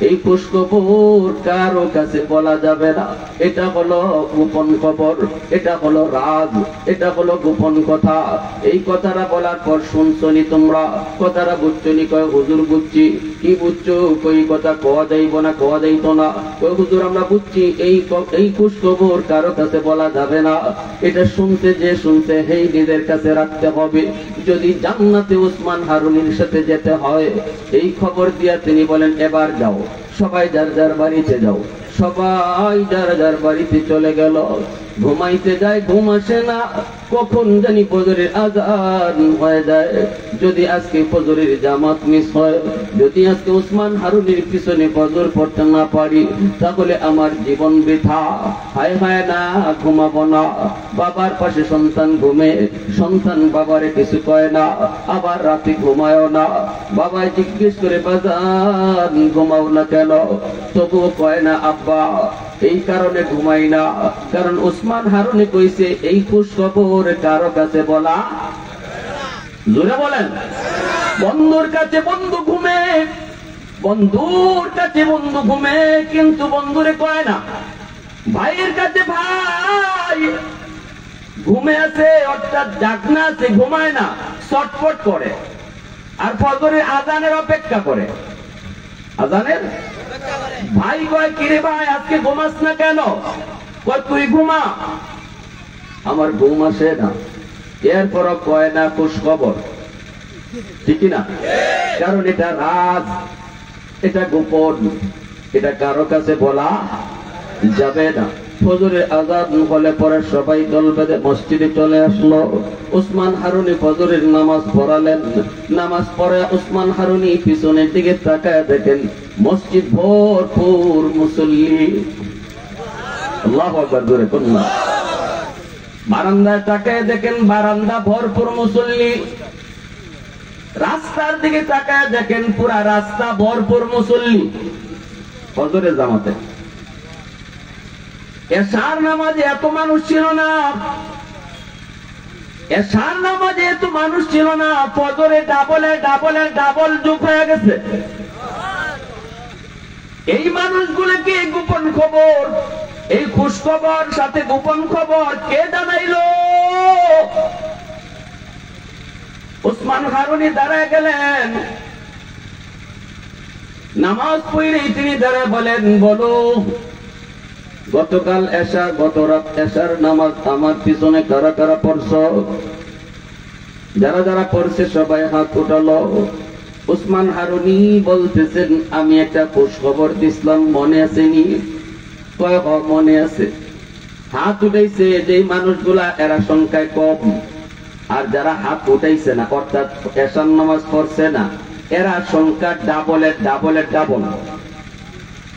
এই খুশখবর কারো কাছে বলা যাবে না, এটা হলো গোপন খবর, এটা হলো রাজ, এটা হলো গোপন কথা। এই কথাটা বলার পর শুনছনি তোমরা, কথাটা বুঝছনি? কয় হুজুর বুঝছি। কি বুঝছো? কই কথা কোয়া যাইব না, কোয়া যাইত না। কই হুজুর আমরা বুঝছি, এই খুশখবর কারো কাছে বলা যাবে না, এটা শুনতে যে শুনতে হেই নিজের কাছে রাখতে হবে। যদি জান্নাতে উসমান হারুনির সাথে যেতে হয়, এই খবর দিয়া তিনি বলেন, এবার যাও সবাই যার যার বাড়িতে যাও। সবাই যার যার বাড়িতে চলে গেল, ঘুমাইতে যায়, ঘুম আসে না, কখন জানি ফজরের আযান হয়ে যায়। যদি আজকে ফজরের জামাত মিস হয়, যদি আজকে উসমান হারুনির পিছনে ফজর পড়তে না পারি, তাহলে আমার জীবন বৃথা। হায় হায় না, ঘুমাবো না। বাবার পাশে সন্তান ঘুমে, সন্তান বাবারে কিছু কয় না, আবার রাতে ঘুমায়ও না। বাবাই জিজ্ঞেস করে, বাজান ঘুমাও না কেন? তবুও কয় না আব্বা, এই কারণে ঘুমাই না, কারণ উসমান হারুনি কইছে এই খুশখবর কারো কাছে বলা। জোরে বলেন। বন্ধুর কাছে বন্ধু ঘুমে, বন্ধুর কাছে বন্ধু ঘুমে, কিন্তু বন্ধুরে কয় না। ভাইয়ের কাছে ভাই ঘুমে আছে, অর্থাৎ জাগনা আছে, ঘুমায় না, ছটফট করে, আর ফজরের আজানের অপেক্ষা করে। আজানের ভাই কয়, কিরে ভাই আজকে ঘুমাস না কেন? কয় তুই ঘুমা, আমার ঘুম আসে না। এরপর কয় না খুশখবর, ঠিক না? কারণ এটা রাজ, এটা গোপন, এটা কারো কাছে বলা যাবে না। ফজরের আযান হলে পরে সবাই দল বেঁধে মসজিদে চলে আসলো। উসমান হারুনি ফজরের নামাজ পড়ালেন। নামাজ পড়ে উসমান হারুনি পিছনের দিকে তাকায় দেখেন মসজিদ ভরপুর মুসল্লি। আল্লাহু আকবার জোরে কন্যা। বারান্দায় তাকায় দেখেন বারান্দা ভরপুর মুসল্লি। রাস্তার দিকে তাকায় দেখেন পুরা রাস্তা ভরপুর মুসল্লি। ফজরের জামাতে এশার নামাজে এত মানুষ ছিল না, এশার নামাজে এত মানুষ ছিল না। ফজরে ডাবল যুগ হয়ে গেছে। এই মানুষগুলোকে গোপন খবর, এই খুশখবর সাথে গোপন খবর কে জানাইলো? উসমান হারুনি দাঁড়ায় গেলেন। নামাজ পড়েই তিনি দাঁড়ায় বলেন, বলো গতকাল এশা, গত রাত এশার নামাজ আমার পিছনে কারা কারা পড়ছ? যারা যারা পড়ছে সবাই হাত উঠালো। উসমান হারুনি বলতেছেন, আমি একটা খুশখবর দিছিলাম, মনে আসেনি? কয় মনে আছে। হাত উঠাইছে যে মানুষগুলা এরা সংখ্যায় কম, আর যারা হাত উঠাইছে না অর্থাৎ এশার নামাজ পড়ছে না, এরা সংখ্যা ডাবল।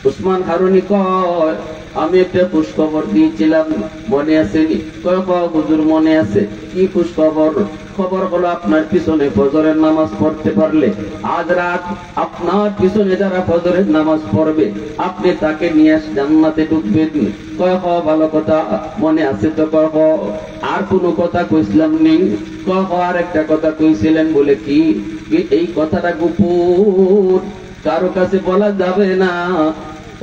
উসমান হারুনি কয়, আমি একটা খুশখবর দিয়েছিলাম, মনে আসেনি? কয় হুজুর মনে আছে। কি খুশখবর? খবর হলো আপনার পিছনে ফজরের নামাজ পড়তে পারলে আজ রাত আপনার পিছনে যারা ফজরের নামাজ পড়বে আপনি তাকে নিয়ে জান্নাতে ঢুকবেন। কয় ভালো কথা, মনে আছে তো? কয় আর কোনো কথা কইছিলাম নেই? কয় আর একটা কথা কইছিলেন। বলে কি? এই কথাটা গোপন, কারো কাছে বলা যাবে না,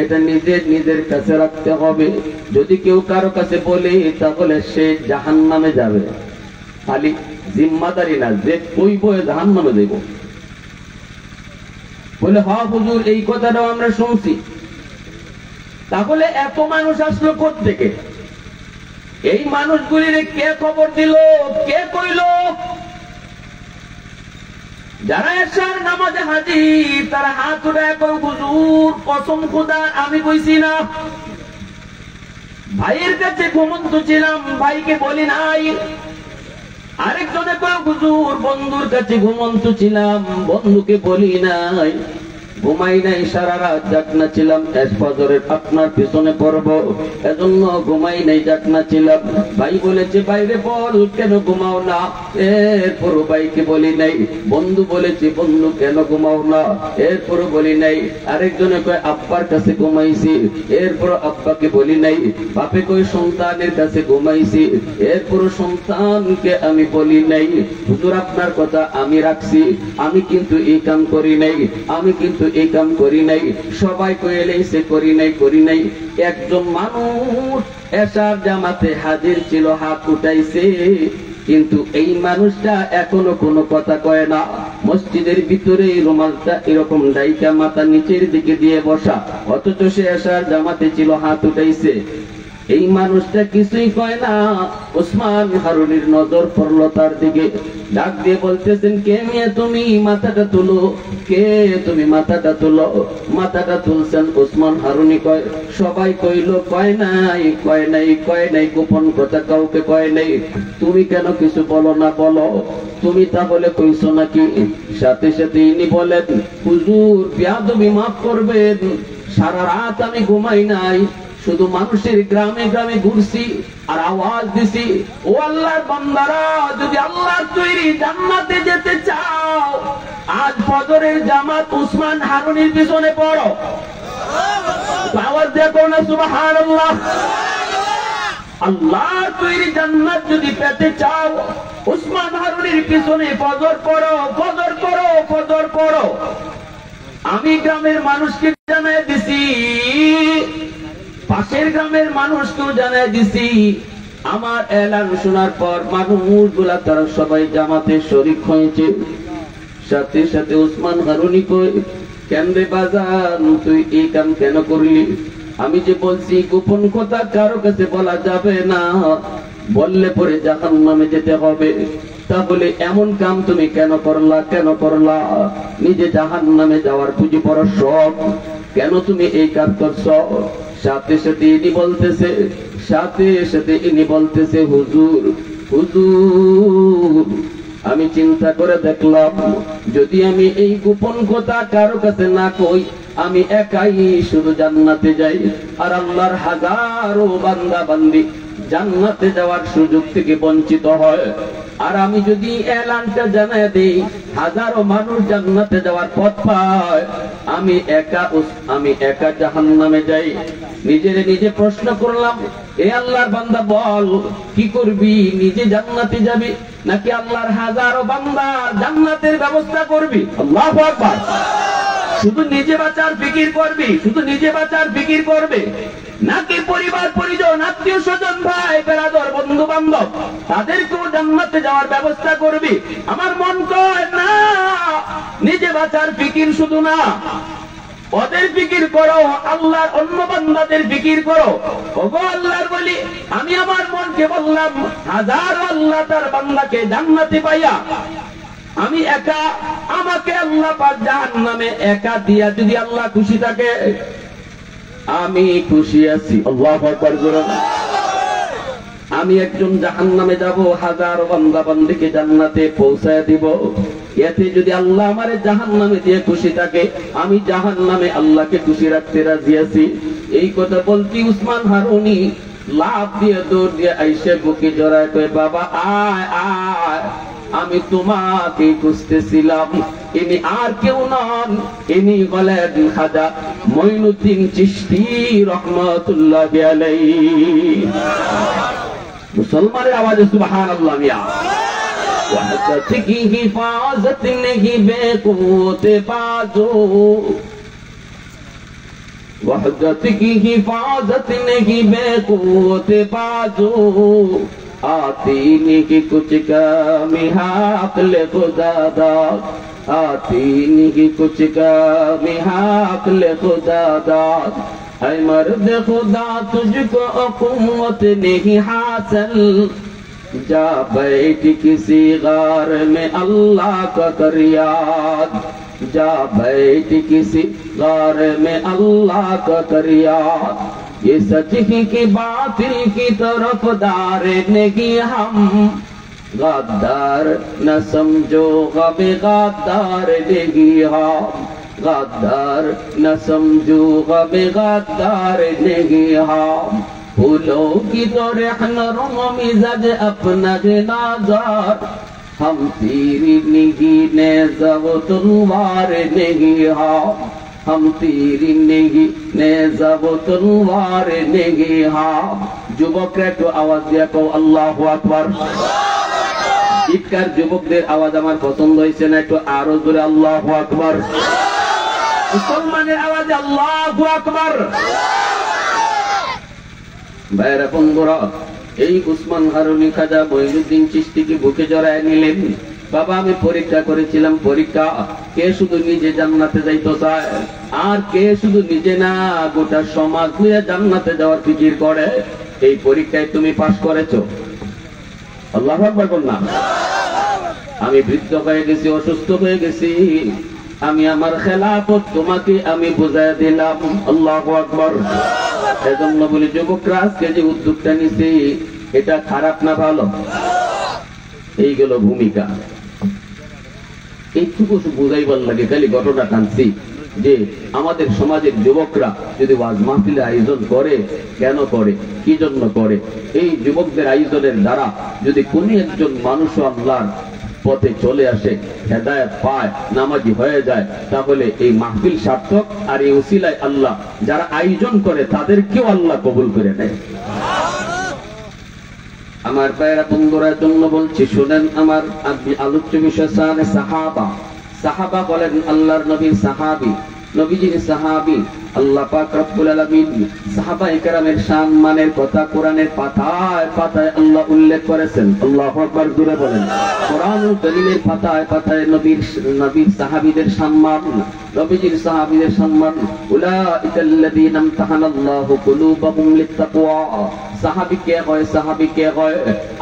এটা নিজের কাছে রাখতে হবে। যদি কেউ কারো কাছে বলে তাহলে সে জাহান্নামে যাবে। খালি জিম্মাদারি না, যে কইব জাহান্নামে দেব। বলে হ্যাঁ হুজুর, এই কথাটাও আমরা শুনছি। তাহলে এত মানুষ আসলো কোত্থেকে? এই মানুষগুলির কে খবর দিল, কে কইল? যারা এশার নামাজে হাজির তারা হাত উঠায় কই, হুজুর কসম খোদা আমি কইছি না। ভাইয়ের কাছে ঘুমন্ত ছিলাম, ভাইকে বলি নাই। আরেকজনে কয়, হুজুর বন্ধুর কাছে ঘুমন্ত ছিলাম, বন্ধুকে বলি নাই। ঘুমাই নাই, সারা রাত জাগনা ছিলাম, ফজরের আপনার পিছনে পড়বো এজন্য ঘুমাই নাই, জাগনা ছিলাম। ভাই বলেছে বাইরে বল কেন ঘুমাও না, এরপর ভাইকে বলি নাই। বন্ধু বলেছে বন্ধু কেন ঘুমাও না, এরপর বলি নাই। আরেকজনে কয় আব্বার কাছে ঘুমাইছি, এরপর আব্বাকে বলি নাই। বাপে কই সন্তানের কাছে ঘুমাইছি, এরপর সন্তানকে আমি বলি নাই। হুজুর আপনার কথা আমি রাখছি, আমি কিন্তু এই কাম করি নাই, আমি কিন্তু এই কাম করি নাই। সবাই কইলেইছে করি নাই। একজন মানুষ এশার জামাতে হাজির ছিল, হাত উঠাইছে, কিন্তু এই মানুষটা এখনো কোনো কথা কয় না। মসজিদের ভিতরে রুমালটা এরকম ডাইকা মাথা নিচের দিকে দিয়ে বসা, অথচ সে এশার জামাতে ছিল, হাত উঠাইছে। এই মানুষটা কিছুই কয় না। ওসমান হারুনির নজর পড়লো তার দিকে, ডাক দিয়ে বলতেছেন, কে নিয়ে তুমি মাথাটা তুলো, কে তুমি মাথাটা তুলো। মাথাটা তুলছেন ওসমান হারুনি। কয় সবাই কইল কয় নাই, গোপন কথা কাউকে কয় নাই। তুমি কেন কিছু বলো না, বলো তুমি তাহলে কইছো নাকি? সাথে সাথে ইনি বলেন, হুজুর বেয়াদবি মাফ করবেন, সারা রাত আমি ঘুমাই নাই, শুধু মানুষের গ্রামে গ্রামে ঘুরছি আর আওয়াজ দিছি, ও আল্লাহর বান্দারা, যদি আল্লাহর তৈরি জান্নাতে যেতে চাও আজ ফজরের জামাত উসমান হারুনির পিছনে পড়ো। আওয়াজ দেখো না সুবহানাল্লাহ। আল্লাহর তৈরি জান্নাত যদি পেতে চাও উসমান হারুনির পিছনে ফজর পড়ো। আমি গ্রামের মানুষকে জানাই দিছি, পাশের গ্রামের মানুষকেও জানাই দিছি। আমার এলান শোনার পর মানুষগুলা তারা সবাই জামাতে শরীক হয়েছে। সাথে সাথে ওসমান হারুনি কই, কেন রে বাজান তুই এই কাম কেন করলি? আমি যে বলছি গোপন কথা কারো কাছে বলা যাবে না, বললে পরে জাহান্নামে যেতে হবে। তাহলে এমন কাম তুমি কেন করলা? নিজে জাহান্নামে যাওয়ার পুঁজি পড়া সব, কেন তুমি এই কাজ করছো? সাথে সাথে ইনি বলতেছে হুজুর আমি চিন্তা করে দেখলাম, যদি আমি এই গোপন কথা কারো কাছে না কই, আমি একাই শুধু জান্নাতে যাই, আর আল্লাহর হাজারো বান্দা বান্দি জান্নাতে যাওয়ার সুযোগ থেকে বঞ্চিত হয়। আর আমি যদি এলানটা জানায় দেই, হাজারো মানুষ জান্নাতে যাওয়ার পথ পায়, আমি একা জাহান্নামে যাই। নিজে প্রশ্ন করলাম, এ আল্লাহর বান্দা বল কি করবি? নিজে জান্নাতে যাবি নাকি আল্লাহর হাজারো বান্দা জান্নাতের ব্যবস্থা করবি? আল্লাহু আকবার। শুধু নিজে বাঁচার ফিকির করবে নাকি পরিবার পরিজন আত্মীয় স্বজন ভাই বেরাদর বন্ধু বান্ধব তাদেরকেও জান্নাতে যাওয়ার ব্যবস্থা করবি? আমার মন কয় না, নিজে বাঁচার ফিকির শুধু না, ওদের ফিকির করো, আল্লাহর অন্য বান্দাদের ফিকির করো। ওগো আল্লাহর বলি, আমি আমার মনকে বললাম, হাজারো আল্লাহ তার বান্দাকে জান্নাতে পাইয়া আমি একা, আমাকে আল্লাহ পাক জাহান্নামে একা দিয়া যদি আল্লাহ খুশি থাকে, আমি খুশি আছি। আল্লাহু আকবার। আমি একজন জাহান্নামে যাব, হাজারো বান্দা বান্দিকে জান্নাতে পৌঁছায় দিব। এতে যদি আল্লাহ আমারে জাহান্নামে দিয়ে খুশি থাকে, আমি জাহান্নামে আল্লাহকে খুশি রাখতে রাজি আছি। এই কথা বলতে উসমান হারুনি লাফ দিয়ে দৌড় দিয়ে আইসে বুকে জড়ায় কয়, বাবা আয় আয়, আমি তোমাকে খুঁজতেছিলাম। ইনি আর কেউ নন, ইনি হলেন খাজা মঈনুদ্দিন চিশতি রহমাতুল্লাহি আলাইহি। মুসলমানের আওয়াজে সুবহানাল্লাহ। वहदत की हिफाजत नहीं बेक़ुव्वत बाजो, वहदत की हिफाजत नहीं बेक़ुव्वत बाजो, आती नहीं कुछ कमी अक़्ल खुदा दा, आती नहीं कुछ कमी अक़्ल खुदा दा। ऐ मर्द खुदा तुझको क़ुव्वत नहीं हासिल, जा बैठ किसी गार में अल्लाह का कर याद, जा बैठ किसी गार में अल्लाह का कर याद। ये सच ही कि बातिल की तरफ दार नहीं हम, गद्दार न समझो गबे गद्दार नहीं हम, गद्दार न समझो गबे गद्दार नहीं हम। फूलों की तो रहनरो मिजाज अपना नाजार, हम तीरी नहीं नेज़ा वो तलवार नहीं हम, हम तीरी नहीं नेज़ा वो तलवार नहीं हम। যুবকরা একটু আওয়াজ দিয়ে কও আল্লাহু আকবার। চিৎকার যুবকদের আওয়াজ আমার পছন্দ হয়েছে না, একটু আরো জোরে আল্লাহু আকবার। মুসলমানের আওয়াজে আল্লাহু আকবার। ভাইরা বন্ধুরা, এই উসমান হারুনি খাজা মঈনুদ্দিন চিশতিকে বুকে জড়ায় নিলেন। বাবা আমি পরীক্ষা করেছিলাম, পরীক্ষা কে শুধু নিজে জান্নাতে যাইতে চায় আর কে শুধু নিজে না গোটা সমাজ নিয়ে জান্নাতে যাওয়ার ফিকির করে। এই পরীক্ষায় তুমি পাশ করেছো, আল্লাহু আকবার বল না। আমি বৃদ্ধ হয়ে গেছি, অসুস্থ হয়ে গেছি, আমি আমার খেলাফত তোমাকে আমি বুঝাই দিলাম, আল্লাহু আকবার। এজন্য বলি যুবকরা আজকে যে উদ্যোগটা নিছি এটা খারাপ না ভালো? এইগুলো ভূমিকা, এইটুকু বুঝাইবার লাগে। খালি ঘটনা টানছি যে আমাদের সমাজের যুবকরা যদি ওয়াজ মাহফিলের আয়োজন করে, কেন করে, কি জন্য করে? এই যুবকদের আয়োজনের দ্বারা যদি কোন একজন মানুষ আল্লাহর পথে চলে আসে, হেদায়েত পায়, নামাজি হয়ে যায়, তাহলে এই মাহফিল সার্থক। আর এই উসিলায় আল্লাহ যারা আয়োজন করে তাদেরকেও আল্লাহ কবুল করে নেয়। আমার ভাইরা বন্ধুরা জন্য বলছি, শুনেন আমার আলোচ্য বিষয় সাহাবা। সাহাবা বলেন আল্লাহর নবীর সাহাবী, নবীজির সাহাবী। আল্লাহ পাক রব্বুল আলামিন সাহাবায়ে কেরামের সম্মানের কথা কোরআনের পাতায় পাতায় আল্লাহ উল্লেখ করেছেন। আল্লাহু আকবার জোরে বলেন। কোরআনুল কারীমের পাতায় পাতায় নবীর সাহাবীদের সম্মান, নবীজির সাহাবীদের সম্মান। উলাইকাল্লাযীনা ইমতাহানাল্লাহু কুলুবাহুম লিত্তাকওয়া। সাহাবী কে হয়? সাহাবী কে হয়?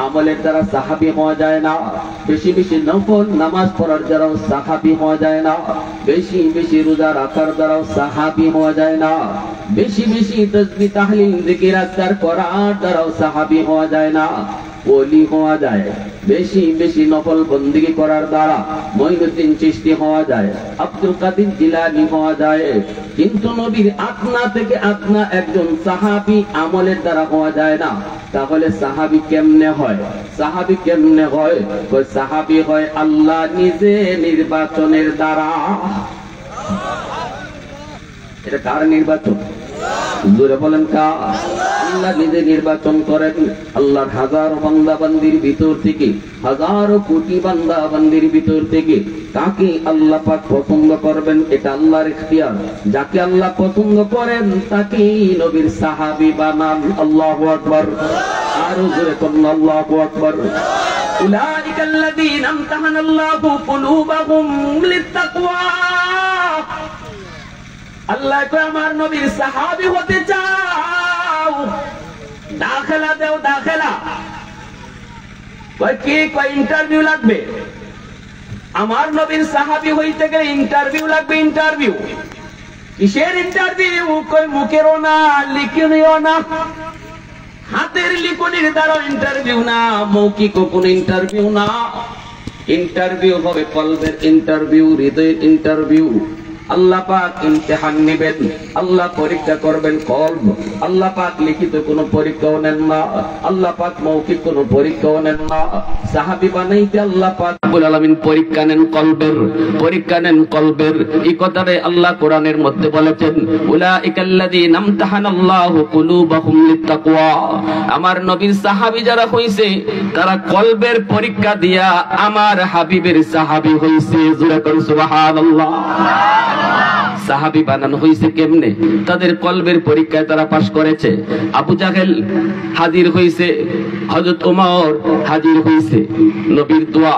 আমলের দ্বারা সাহাবী হওয়া যায় না, বেশি বেশি নফল নামাজ পড়ার দ্বারাও সাহাবী হওয়া যায় না, বেশি বেশি রোজা রাখার দ্বারাও সাহাবী হওয়া যায় না, বেশি বেশি তাসবিহ তাহলিল জিকির আজকার করার দ্বারাও সাহাবী হওয়া যায় না। ওলি হওয়া যায় বেশি বেশি নফল বন্দেগী করার দ্বারা, মঈনুদ্দিন চিশতি হওয়া যায়, আব্দুল কাদের জিলানী হওয়া যায়। কিন্তু নবীর আপনা থেকে আপনা একজন সাহাবী আমলের দ্বারা হওয়া যায় না। তাহলে সাহাবী কেমনে হয়? সাহাবী কেমনে হয়? ওই সাহাবী হয় আল্লাহ নিজে নির্বাচনের দ্বারা। এটা কার নির্বাচন? জোরে বলেন কা? আল্লাহ নিজে নির্বাচন করেন। আল্লাহর হাজারো বান্দা বান্দির ভিতর থেকে, হাজারো কোটি বান্দা বান্দির ভিতর থেকে কাকে আল্লাহ পাক পছন্দ করবেন এটা আল্লাহর ইখতিয়ার। যাকে আল্লাহ পছন্দ করেন তাকে নবীর সাহাবী বানান। আল্লাহু আকবার। আর জোরে বলুন আল্লাহু আকবার। উলাইকাল্লাযীনা ইমতাহানাল্লাহু কুলুবাহুম লিত্তাকওয়া। আল্লাহ কয় আমার নবীর সাহাবী হতে চাও, দাখিলা দাও, দাখিলা। কয় কি? কয় ইন্টারভিউ লাগবে। আমার নবীর সাহাবী হইতে গেলে ইন্টারভিউ লাগবে। ইন্টারভিউ কিসের ইন্টারভিউ? কয় মুখেরও না, লিখনেও না, হাতের লিখনির দ্বারা ইন্টারভিউ না, মৌখিক কোনো ইন্টারভিউ না। ইন্টারভিউ হবে কলবের ইন্টারভিউ, হৃদয়ের ইন্টারভিউ। আল্লাহ পাক ইমতিহান নেবেন, আল্লাহ পরীক্ষা করবেন কলব। আল্লাহ পাক লিখিত কোনো পরীক্ষাও নেন না, আল্লাহ পাক মৌখিক কোনো পরীক্ষাও নেন না। সাহাবী বানাইতে আল্লাহ পাক রব্বুল আলামিন পরীক্ষা নেন কলবের, পরীক্ষা নেন কলবের। এই কথাটাই আল্লাহ কোরআনের মধ্যে বলেছেন, উলাইকাল্লাযীনা ইমতাহানাল্লাহু কুলুবাহুম লিত্তাকওয়া। আমার নবীর সাহাবী যারা হইছে তারা কলবের পরীক্ষা দিয়া আমার হাবিবের সাহাবী হইছে। জোরে করে সুবহানাল্লাহ। সাহাবী বানানো হইছে কেমনে? তাদের কলবের পরীক্ষায় তারা পাশ করেছে। আবু জাহেল হাজির হইছে, হযরত ওমর হাজির হইছে। নবীর দোয়া,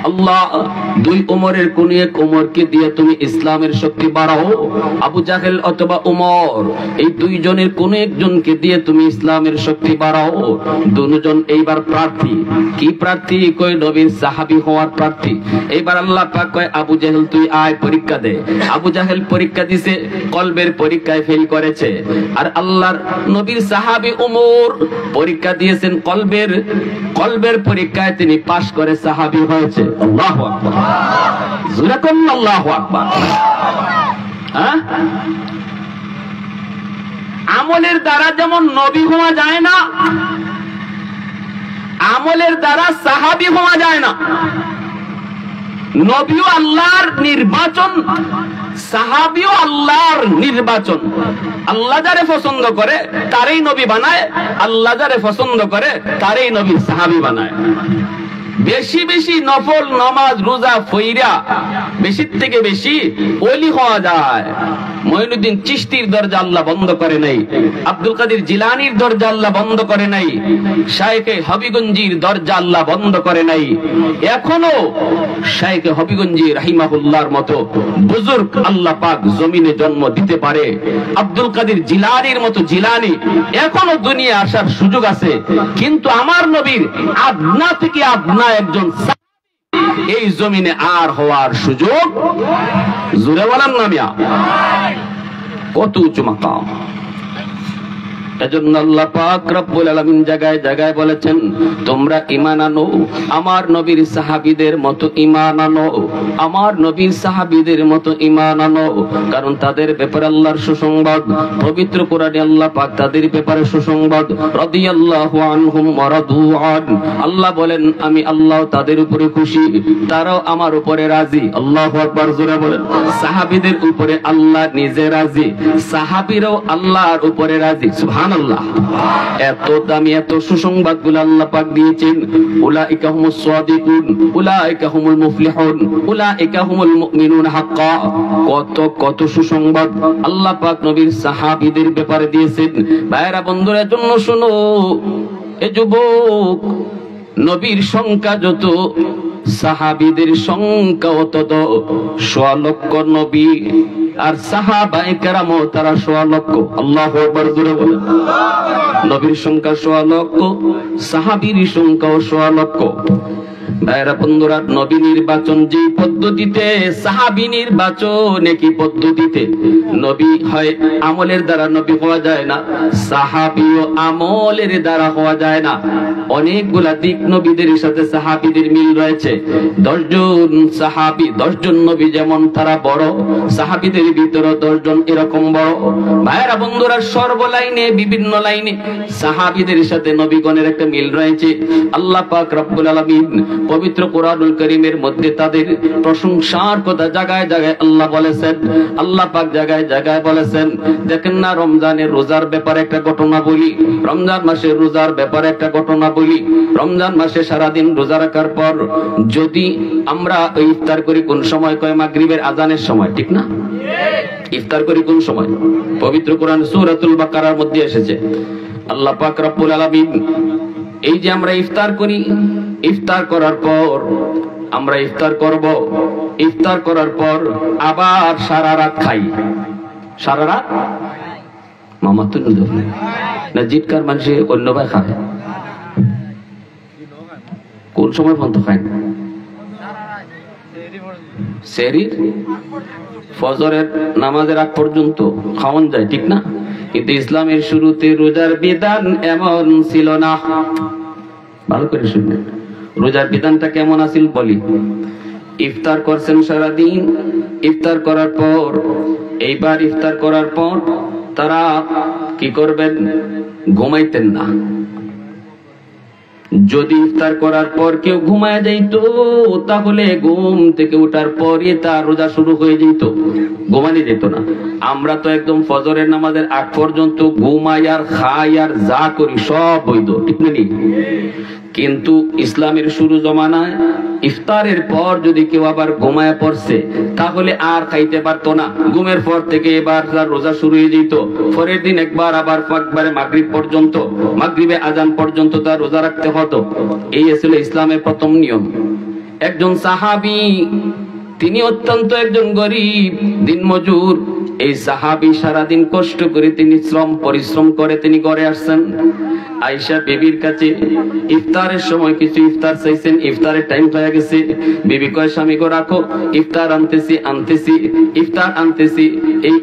আল্লাহ দুই ওমরের কোন এক ওমরকে দিয়ে তুমি ইসলামের শক্তি বাড়াও। আবু জাহেল অথবা ওমর এই দুইজনের কোন একজনকে দিয়ে তুমি ইসলামের শক্তি বাড়াও। দুজন এইবার প্রার্থী। কি প্রার্থী? কই নবীর সাহাবী হওয়ার প্রার্থী। এইবার আল্লাহ পাক কয় আবু জাহেল তুই আয় পরীক্ষা দে। আবু জাহেল পরীক্ষা দিছে, কলবের পরীক্ষায় ফেল করেছে। আর আল্লাহর নবীর সাহাবী ওমর পরীক্ষা দিয়েছেন কলবের পরীক্ষায় তিনি পাশ করে সাহাবী হয়েছে। আল্লাহু আকবার। জোরে কোন আল্লাহু আকবার। আমলের দ্বারা যেমন নবী হওয়া যায় না, আমলের দ্বারা সাহাবী হওয়া যায় না। নবীও আল্লাহর নির্বাচন, সাহাবীও আল্লাহর নির্বাচন। আল্লাহ যারে পছন্দ করে তারই নবী বানায়, আল্লাহ যারে পছন্দ করে তারই নবীর সাহাবী বানায়। বেশি বেশি নফল নামাজ রোজা ফইরা বেশির থেকে বেশি ওলি হওয়া যায়। মঈনুদ্দিন চিশতির দরজা আল্লাহ বন্ধ করে নাই, আব্দুল কাদের জিলানীর দরজা আল্লাহ বন্ধ করে নাই, শায়েখে হবিগঞ্জির দরজা আল্লাহ বন্ধ করে নাই। এখনো শায়েখে হবিগঞ্জি রাহিমাহুল্লাহর মতো বুজুর্গ আল্লাহ পাক জমিনে জন্ম দিতে পারে। আব্দুল কাদের জিলানীর মতো জিলানী এখনো দুনিয়া আসার সুযোগ আছে। কিন্তু আমার নবীর আদনা থেকে আদনা একজন এই জমিনে আর হওয়ার সুযোগ, জোরে বলেন না মিয়া, কত উঁচু মাকাম। এজন্য আল্লাহ পাক রব্বুল আলামিন জায়গায় জায়গায় বলেছেন তোমরা ঈমান আনো, আমার নবীর সাহাবীদের মতো ঈমান আনো, আমার নবীর সাহাবীদের মতো ঈমান আনো। কারণ তাদের ব্যাপারে আল্লাহর সুসংবাদ, পবিত্র কোরআনে আল্লাহ পাক তাদের ব্যাপারে সুসংবাদ, রাদিয়াল্লাহু আনহুম ওয়া রাদু আন। আল্লাহ বলেন আমি আল্লাহ তাদের উপরে খুশি, তারাও আমার উপরে রাজি। আল্লাহু আকবার। জোরে বলেন। সাহাবীদের উপরে আল্লাহ নিজে রাজি, সাহাবীরাও আল্লাহর উপরে রাজি। সুবহানাল্লাহ। এত দামি এত সুসংবাদ গুলো আল্লাহ পাক দিয়েছেন। উলাইকা হুমুস সাদিকুন, উলাইকা হুমুল মুফলিহুন, উলাইকা হুমুল মুমিনুন হাক্কা। কত কত সুসংবাদ আল্লাহ পাক নবীর সাহাবীদের ব্যাপারে দিয়েছেন। ভাইরা বন্ধুরা জন্য শুনো, এ যুবক, নবীর সংখ্যা যত সাহাবীদের সংখ্যা তত। ১০০ লক্ষ নবী আর সাহাবায়ে কেরাম তারা ১০০ লক্ষ। আল্লাহু আকবার। জোরে বলেন। নবীর সংখ্যা ১০০ লক্ষ, সাহাবীর সংখ্যাও ১০০ লক্ষ। ভাইরা বন্ধুরা, নবী নির্বাচন যে পদ্ধতিতে, সাহাবী নির্বাচন একই পদ্ধতিতে। নবী হয় আমলের দ্বারা নবী হওয়া যায় না, সাহাবীও আমলের দ্বারা হওয়া যায় না। অনেকগুলা দিক নবীদের সাথে সাহাবীদের মিল রয়েছে। ১০ জন সাহাবী, ১০ জন নবী যেমন তারা বড়, সাহাবীদের ভিতরে ১০ জন এরকম বড়। ভাইরা বন্ধুরা, সর্বলাইনে বিভিন্ন লাইনে সাহাবীদের সাথে নবীগণের একটা মিল রয়েছে। আল্লাহ পাক রব্বুল আলামিন পবিত্র কোরআনুল কারীমের মধ্যে তাদের প্রশংসার কথা জায়গায় জায়গায় আল্লাহ বলেছেন। আল্লাহ পাক জায়গায় জায়গায় বলেছেন। দেখেন না, রমজানের রোজার ব্যাপারে একটা ঘটনা বলি, রমজান মাসের রোজার ব্যাপারে একটা ঘটনা বলি। রমজান মাসে সারাদিন রোজা রাখার পর যদি আমরা ইফতার করি কোন সময়? কয় মাগরিবের আজানের সময়, ঠিক না? ইফতার করি কোন সময়? পবিত্র কোরআন সূরাতুল বাকারার মধ্যে এসেছে। আল্লাহ পাক রব্বুল আলামিন এই যে আমরা ইফতার করি, ইফতার করার পর আমরা ইফতার করব, ইফতার করার পর আবার সারা রাত খাই। সারা রাত মামা তো না, জিটকার মানুষে অন্য ভাই খায়। কোন সময় পর্যন্ত খায়? সেহরির ফজরের নামাজের আগ পর্যন্ত খাওয়ান যায়, ঠিক না? কিন্তু ইসলামের শুরুতে রোজার বিধান এমন ছিল না। ভালো করে শুনবেন, রোজার বিধানটা কেমন আছিল বলি। ইফতার করছেন সারাদিন, ইফতার করার পর এইবার ইফতার করার পর তারা কি করবেন? ঘুমাইতেন না। যদি ইফতার করার পর কেউ ঘুমায় যাইতো তাহলে ঘুম থেকে ওঠার পরই তার রোজা শুরু হয়ে যেত, ঘুমানি যেত না। আমরা তো একদম ফজরের নামাজের আগ পর্যন্ত ঘুমাই আর খাই আর যা করি সব বৈধ, ঠিক না? কিন্তু ইসলামের শুরু জমানায় ইফতারের পর যদি কেউ আবার ঘুমায় পড়ছে তাহলে আর খাইতে পারতো না। ঘুমের পর থেকে এবার তার রোজা শুরু হয়ে যেত। পরের দিন একবার আবার একবারে মাগরিব পর্যন্ত, মাগরিবে আজান পর্যন্ত তার রোজা রাখতে হতো। এই ছিল ইসলামের প্রথম নিয়ম। একজন সাহাবী, তিনি অত্যন্ত একজন গরিব দিনমজুর। এই সাহাবী সারাদিন কষ্ট করে তিনি পরিশ্রম করে তিনি ঘরে আসছেন। আয়েশা বিবির কাছে ইফতারের সময় কিছু ইফতার চাইছেন, ইফতারের টাইম হয়ে গেছে। বিবি কয়, স্বামী গো রাখো, ইফতার আনতেছি ইফতার আনতেছি। এই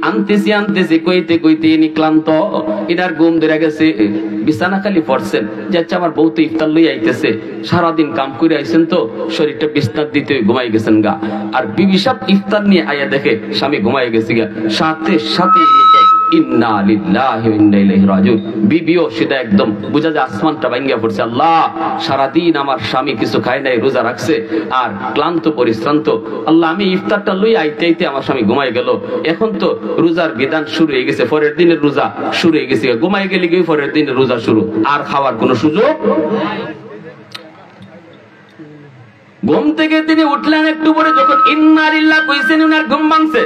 আনতেছি কইতে কইতে ইনি ক্লান্ত, ইনার ঘুম ধরে গেছে। বিছানা খালি পড়ছেন যে আচ্ছা আমার বউ তো ইফতার লই আইতেছে, সারাদিন কাম করে আইছেন তো শরীরটা বিছনার দিতে ঘুমাই গেছেন গা। আর বিবি সব ইফতার নিয়ে আয়া দেখে স্বামী ঘুমাই গেছে গা, সাথে সাথে ইন্না লিল্লাহি ওয়া ইন্না ইলাইহি রাজিউন। বিবিও সেটা একদম বুঝা যায় আসমানটা ভাঙ্গা পড়ছে। আল্লাহ, সারাদিন আমার স্বামী কিছু খায় নাই, রোজা রাখছে আর ক্লান্ত পরিশ্রান্ত। আল্লাহ, আমি ইফতারটা লই আইতে আমার স্বামী ঘুমাই গেল। এখন তো রোজার বিধান শুরু হয়ে গেছে, পরের দিনের রোজা শুরু হয়ে গেছে, ঘুমাই গেলে গিয়ে পরের দিনের রোজা শুরু, আর খাওয়ার কোনো সুযোগ। ঘুম থেকে তিনি উঠলেন একটু পরে, যখন ইন্না লিল্লাহ কইছেন উনার ঘুম ভাঙছে।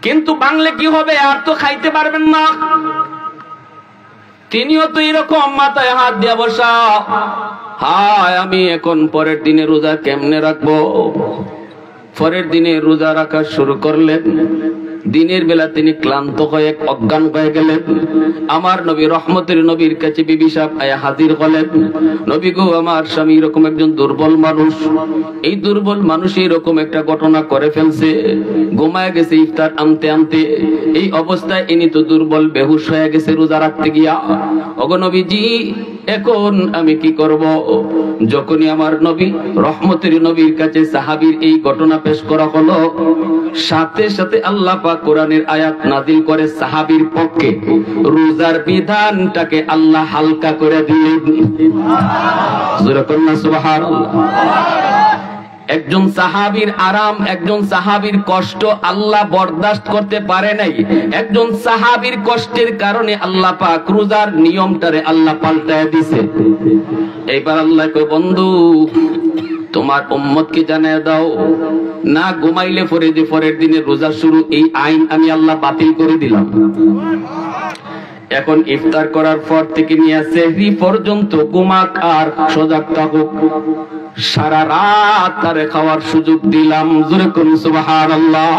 কিন্তু বাংলে কি হবে, আর তো খাইতে পারবেন না। তিনিও তো এরকম মাথায় হাত দিয়ে বসা, হায় আমি এখন পরের দিনে রোজা কেমনে রাখবো। পরের দিনে রোজা রাখা শুরু করলেন। দিনের বেলা তিনি ক্লান্ত হয়ে অজ্ঞান হয়ে গেলেন। আমার নবী রহমতের নবীর কাছে বিবি সাহেব আয়া হাজির হলেন। নবী গো, আমার স্বামী এরকম একজন দুর্বল মানুষ, এই দুর্বল মানুষ এরকম একটা ঘটনা করে ফেলছে, ঘুমায় গেছে ইফতার আনতে আনতে। এই অবস্থায় ইনি তো দুর্বল, বেহুশ হয়ে গেছে রোজা রাখতে গিয়া। ওগো নবীজি, এখন আমি কি করব? যখনই আমার নবী রহমতের নবীর কাছে সাহাবীর এই ঘটনা পেশ করা হলো, সাথে সাথে আল্লাহ পাক কোরআনের আয়াত নাযিল করে সাহাবীর পক্ষে। রোজার বিধানটাকে আল্লাহ হালকা করে দিলেন। জোরে কন্যা সুবহানাল্লাহ। একজন সাহাবীর আরাম, একজন সাহাবীর কষ্ট আল্লাহ বরদাস্ত করতে পারে নাই। একজন সাহাবীর কষ্টের কারণে আল্লাহ পাক রোজার নিয়মটারে আল্লাহ পাল্টায় দিয়েছে। এইবার আল্লাহ কয়, বন্ধু তোমার উম্মতকে জানিয়ে দাও, না ঘুমাইলে পরের দিনে রোজা শুরু, এই আইন আমি আল্লাহ বাতিল করে দিলাম। এখন ইফতার করার পর থেকে নিয়ে সেহরি পর্যন্ত ঘুমাক আর সজাগ থাকুক, সারা রাত তারে খাওয়ার সুযোগ দিলাম। জোরে কোন সুবহানাল্লাহ,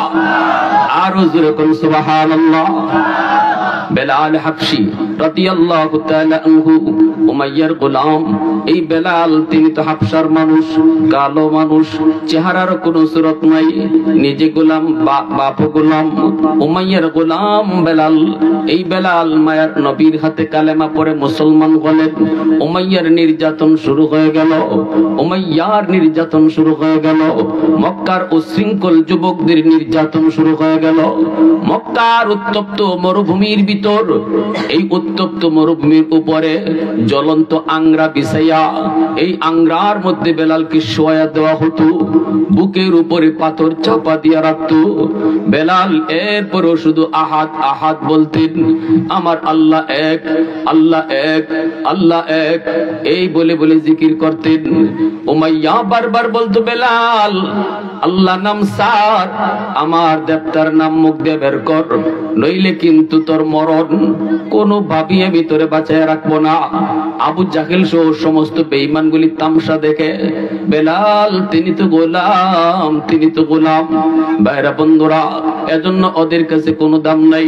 আরো জোরে কোন সুবহানাল্লাহ। বেলাল হাবশী রাদিয়াল্লাহু তাআলা আনহু, উমাইয়ার গোলাম। এই বেলাল তিনি তো হাবশার মানুষ, কালো মানুষ, চেহারার কোনো সুরত নাই, নিজে গোলাম, বাপ গোলাম, উমাইয়ার গোলাম বেলাল। এই বেলাল মায়ার নবীর হাতে কালেমা পড়ে মুসলমান হলেন। উমাইয়ার নির্যাতন শুরু হয়ে গেল, উমাইয়ার নির্যাতন শুরু হয়ে গেল। মক্কার উশৃঙ্খল যুবকদের নির্যাতন শুরু হয়ে গেল। মক্কার উত্তপ্ত মরুভূমির ভিতর, এই উত্তপ্ত মরুভূমির উপরে জ্বলন্ত আংরা বিছাইয়া, এই আংরার মধ্যে বেলালকে শোয়া দেওয়া হতো, বুকের উপরে পাথর চাপা দিয়া রাখতো। বেলাল এরপরও শুধু আহাদ আহাদ বলতেন, আমার আল্লাহ এক, আল্লাহ এক, আল্লাহ এক, এই বলে বলে জিকির করতেন। উমাইয়া বারবার বলতো, বেলাল আল্লাহ নাম সার, আমার দেবতার নাম মুখ দিয়ে বের কর, নইলে কিন্তু তোর মরণ কোনো ভাবিয়ে ভিতরে বাঁচায় রাখবো না। আবু জাহেল সহ সমস্ত বেঈমানগুলি তামসা দেখে, বেলাল তিনি তো গোলাম, তিনি তো গোলাম। ভাইরা বন্ধুরা, এজন্য ওদের কাছে কোনো দাম নাই।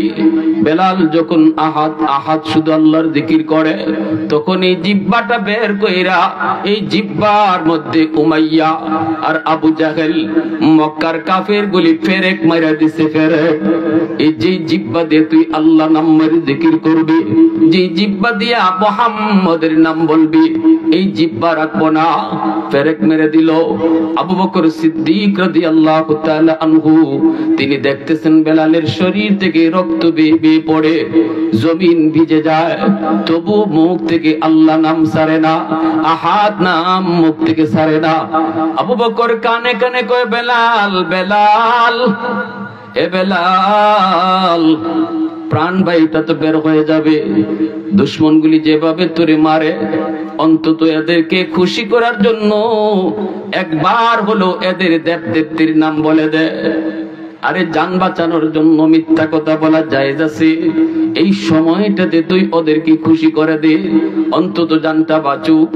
বেলাল যখন আহাদ আহাদ শুধু আল্লাহর জিকির করে, তখন এই জিহ্বাটা বের কইরা, এই জিহ্বার মধ্যে উমাইয়া আর আবু জাহেল মক্কার কাফের গুলি ফেরেক মাইরা দিছে। ফেরেক, এই যে জিহ্বা দিয়ে তুই আল্লাহ নামের জিকির করবি, যে জিহ্বা দিয়া মুহাম্মাদের নাম বলবি, এই জিহ্বা রাখবো না। ফেরেক মেরে দিল। আবু বকর সিদ্দিক রাদিয়াল্লাহু তাআলা আনহু তিনি দেখতেছেন বেলালের শরীর থেকে রক্ত বেয়ে বেয়ে পড়ে, জমিন ভিজে যায়, তবু মুখ থেকে আল্লাহ নাম ছাড়ে না, আহাদ নাম মুখ থেকে ছাড়ে না। আবু বকর কানে কানে কয়, বেলাল বেলাল, এ বেলাল, প্রাণ বাইটা তো বের হয়ে যাবে। দুশমনগুলি যেভাবে তোরে মারে, অন্তত এদেরকে খুশি করার জন্য একবার হলো এদের দেবদেবীর নাম বলে দে। আরে জান বাঁচানোর জন্য মিথ্যা কথা বলা জায়েজ আছে, এই সময়টাতে তুই ওদেরকে খুশি করে দে, অন্তত জানটা বাঁচুক।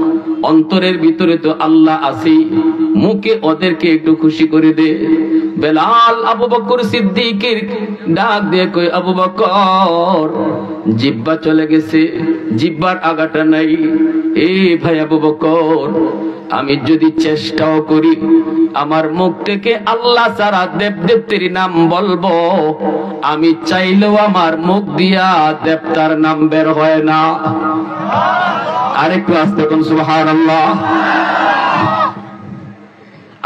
অন্তরের ভিতরে তো আল্লাহ আছে, মুখে ওদেরকে একটু খুশি করে দে। বেলাল আবু বকর সিদ্দিকের ডাক দিয়ে কই, আবু বকর, জিহ্বা চলে গেছে, জিহ্বার আগাটা নাই। এ ভাই আবু বকর, আমি যদি চেষ্টাও করি আমার মুখ থেকে আল্লাহ ছাড়া দেবদেবীর নাম বলবো, আমি চাইলেও আমার মুখ দিয়া দেবতার নাম বের হয় না। আরেকটু আস্তে কোন সুবহানাল্লাহ।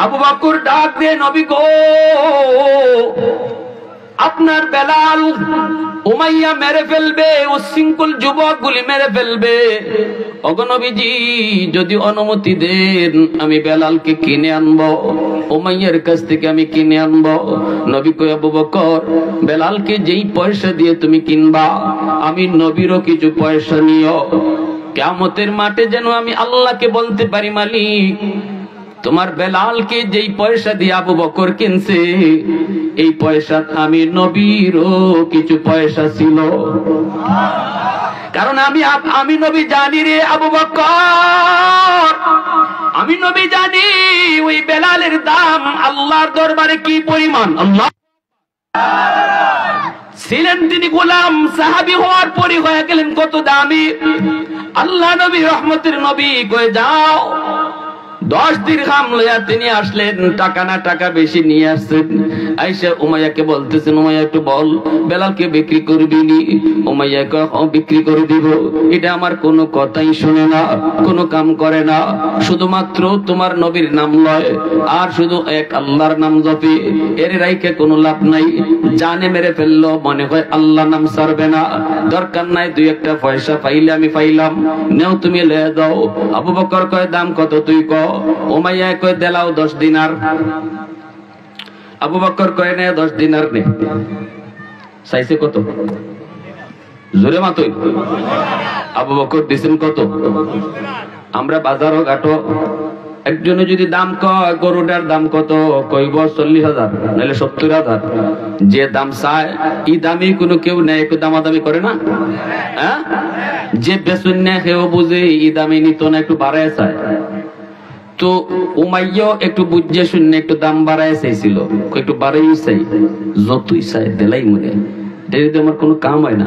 আবু বকর ডাক দিয়ে, নবী গো, আপনার বেলাল উমাইয়া মেরে ফেলবে, উশৃঙ্খল যুবকগুলি মেরে ফেলবে। ওগো নবীজি, যদি অনুমতি দেন আমি বেলালকে কিনে আনবো, উমাইয়ার কাছ থেকে আমি কিনে আনবো। নবী কই, আবু বকর, বেলালকে যেই পয়সা দিয়ে তুমি কিনবা, আমি নবীরও কিছু পয়সা নিও। কিয়ামতের মাঠে যেন আমি আল্লাহকে বলতে পারি, মালিক, তোমার বেলালকে যেই পয়সা দিয়ে আবু বকর কিনছে, এই পয়সা আমি নবীরও কিছু পয়সা ছিল। কারণ আমি নবী জানি রে আবু বকর, আমি নবী জানি ওই বেলালের দাম আল্লাহর দরবারে কি পরিমাণ। আল্লাহ ছিলেন তিনি গোলাম, সাহাবী হওয়ার পরই হয়ে গেলেন কত দামি। আল্লাহ নবী রহমতের নবী কয়ে, যাও 10 দিরহাম লইয়া তিনি আসলেন, টাকা না টাকা বেশি নিয়ে আসছেন। আয়েশা উমাইয়াকে বলতেছেন, উমাইয়া একটু বল, বেলালকে বিক্রি করবি নি? উমাইয়া কয়, বিক্রি করে দিব। এটা আমার কোনো কথাই শুনে না, কোনো কাম করে না, শুধুমাত্র তোমার নবীর নাম লয় আর শুধু এক আল্লাহর নাম জপে, এর রাইকে কোনো লাভ নাই। জানে মেরে ফেললো, মনে হয় আল্লাহ নাম ছাড়বে না। দরকার নাই, 2-1 পয়সা পাইলে আমি পাইলাম, নেও তুমি লয়ে দাও। আবু বকর কয়, দাম কত তুই ক? উমাইয়া কয়, দেলাও 10 দিনার। আবু বকর কয়, নে 10 দিনার নে। চাইছে কত? জোরে মাতই। আবু বকর দিছেন কত? আমরা বাজারও ঘাটো, একজনে যদি দাম কয়, গরুটার দাম কত, কইব 40,000 নাহলে 70,000। যে দাম চায় এই দামে কোনো কেউ নেয়, একটু দামাদামি করে না? হ্যাঁ, যে বেচুন নেয় সেও বুঝে এই দামে নিত না, একটু বাড়ায় চায়। তো উমাইয়া একটু বুঝে শুনে একটু দাম বাড়ায় চাইছিল, একটু বাড়াই চাই, যতই চাই দেলাই মনে, এটা আমার কোনো কাম হয় না।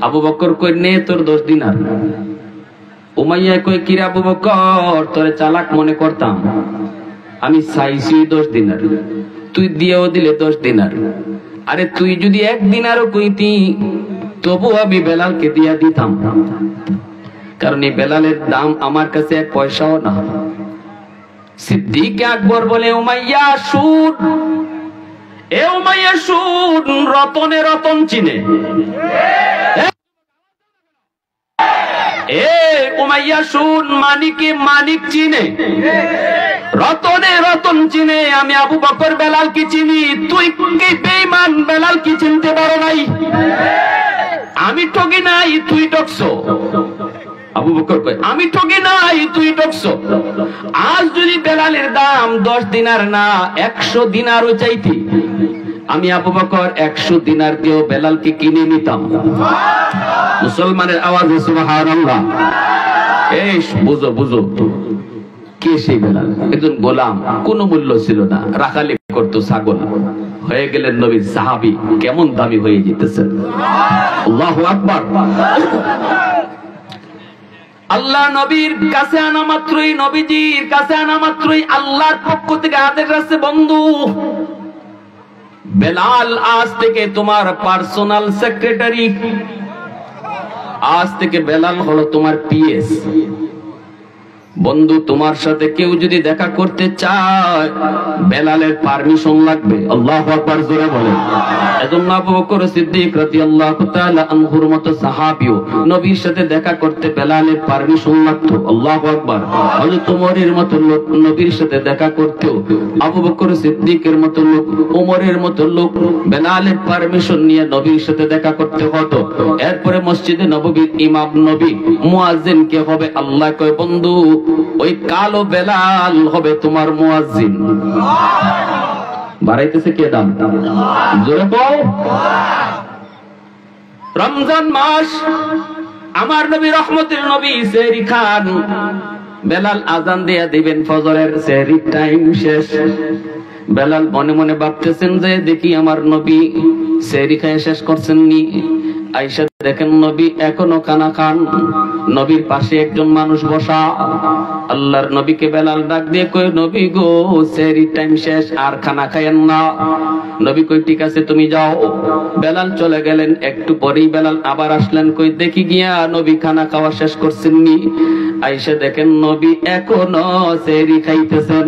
আবু বকর কই, নে তোর 10 দিনার। উমাইয়া কই, কি রে আবু বকর, তোরে চালাক মনে করতাম, আমি চাইছি 10 দিনার, তুই দিয়েও দিলে 10 দিনার। আরে তুই যদি 1 দিনারও কইতি তবু আমি বেলালকে দিয়া দিতাম, কারণ এই বেলালের দাম আমার কাছে 1 পয়সাও না। সিদ্দিক আকবর বলে, উমাইয়া সুদ, এ উমাইয়া সুদ, রতনে রতন চিনে। এ উমাইয়া সুদ, মানিকে মানিক চিনে, রতনে রতন চিনে। আমি আবু বকর বেলাল কি চিনি, তুই কি বেঈমান বেলাল কি চিনতে পারো নাই? আমি ঠকি নাই, তুই ঠকছো। আবু বকর কয়, আমি ঠকি নাই, তুই ঠকছো। আজ যদি বেলালের দাম 10 দিনার না 100 দিনারও চাইতি, আমি আবু বকর 100 দিনার দিয়েও বেলালকে কিনে নিতাম। মুসলমানের আওয়াজে সুবহানাল্লাহ। এই বুঝো বুঝো, কে সেই বেলাল? একজন গোলাম, কোনো মূল্য ছিল না, রাখালি করতো ছাগল, হয়ে গেলেন নবীর সাহাবী। কেমন দামি হয়ে যেতেছেন! আল্লাহু আকবার। আল্লাহ নবীর কাছে আনা মাত্রই, নবীজির কাছে আনা মাত্রই আল্লাহর পক্ষ থেকে আদেশ আছে, বন্ধু বেলাল আজ থেকে তোমার পার্সোনাল সেক্রেটারি। আজ থেকে বেলাল হলো তোমার পিএস। বন্ধু, তোমার সাথে কেউ যদি দেখা করতে চায় বেলালের পারমিশন লাগবে। আল্লাহু আকবার, জোরে বলেন। এজন্য আবু বকর সিদ্দিক রাদিয়াল্লাহু তাআলা আনহুর মতো সাহাবীও নবীর সাথে দেখা করতে বেলালের পারমিশন লাগতো। আল্লাহু আকবার। হযরত ওমরের মতো লোক নবীর সাথে দেখা করতেও আবু বকর সিদ্দিকের মতো লোক, ওমরের মতো লোক বেলালের পারমিশন নিয়ে নবীর সাথে দেখা করতে হতো। এরপরে মসজিদে নববীর ইমাম নবী মুয়াজ্জিন কে হবে? আল্লাহ কয়, বন্ধু ওই কালো বেলাল হবে তোমার মুয়াজ্জিন। বাড়াইতেছে কে দাম? জোরে বল। রমজান মাস, আমার নবী রহমতের নবী সেহরি খান। বেলাল আজান দিয়ে দিবেন ফজরের, সেহরি টাইম শেষ। বেলাল মনে মনে ভাবতেছেন যে দেখি আমার নবী সেহরি খায় শেষ করছেন নি। আয়েশা দেখেন নবী এখনো খানা খান। নবীর পাশে একজন মানুষ বসা। আল্লাহর নবীকে বেলাল ডাক দিয়ে কই, নবী গো সেহরি টাইম শেষ, আর খানা খায়েন না। নবী কই, ঠিক আছে তুমি যাও। বেলাল চলে গেলেন। একটু পরেই বেলাল আবার আসলেন, কই দেখি গিয়া নবী খানা খাওয়া শেষ করছেন নি। আয়েশা দেখেন নবী এখনো সেহরি খাইতেছেন।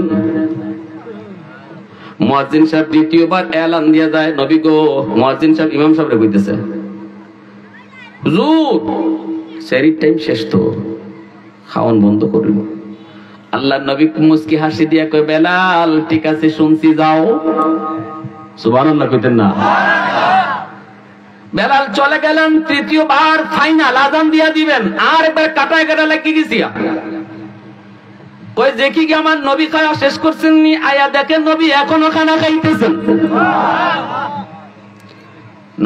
মুয়াজ্জিন সাহেব দ্বিতীয়বার এলান দিয়ে যায়, নবী গো। মুয়াজ্জিন সাহেব ইমাম সাহেবরে কইতেছে, হুজুর সেহরির টাইম শেষ, তো খাওয়ান বন্ধ করুন। আল্লাহর নবী মুস্কি হাসি দিয়া কয়, বেলাল ঠিক আছে শুনছি, যাও। সুবহানাল্লাহ কইতেন না? বেলাল চলে গেলেন। তৃতীয়বার ফাইনাল আযান দিয়া দিবেন। আর একবার কাটায় কাটা লাগি গেছি। কই দেখি কি আমার নবী খাওয়া শেষ করছেন নি। আয়া দেখেন নবী এখনো খানা খাইতেছেন।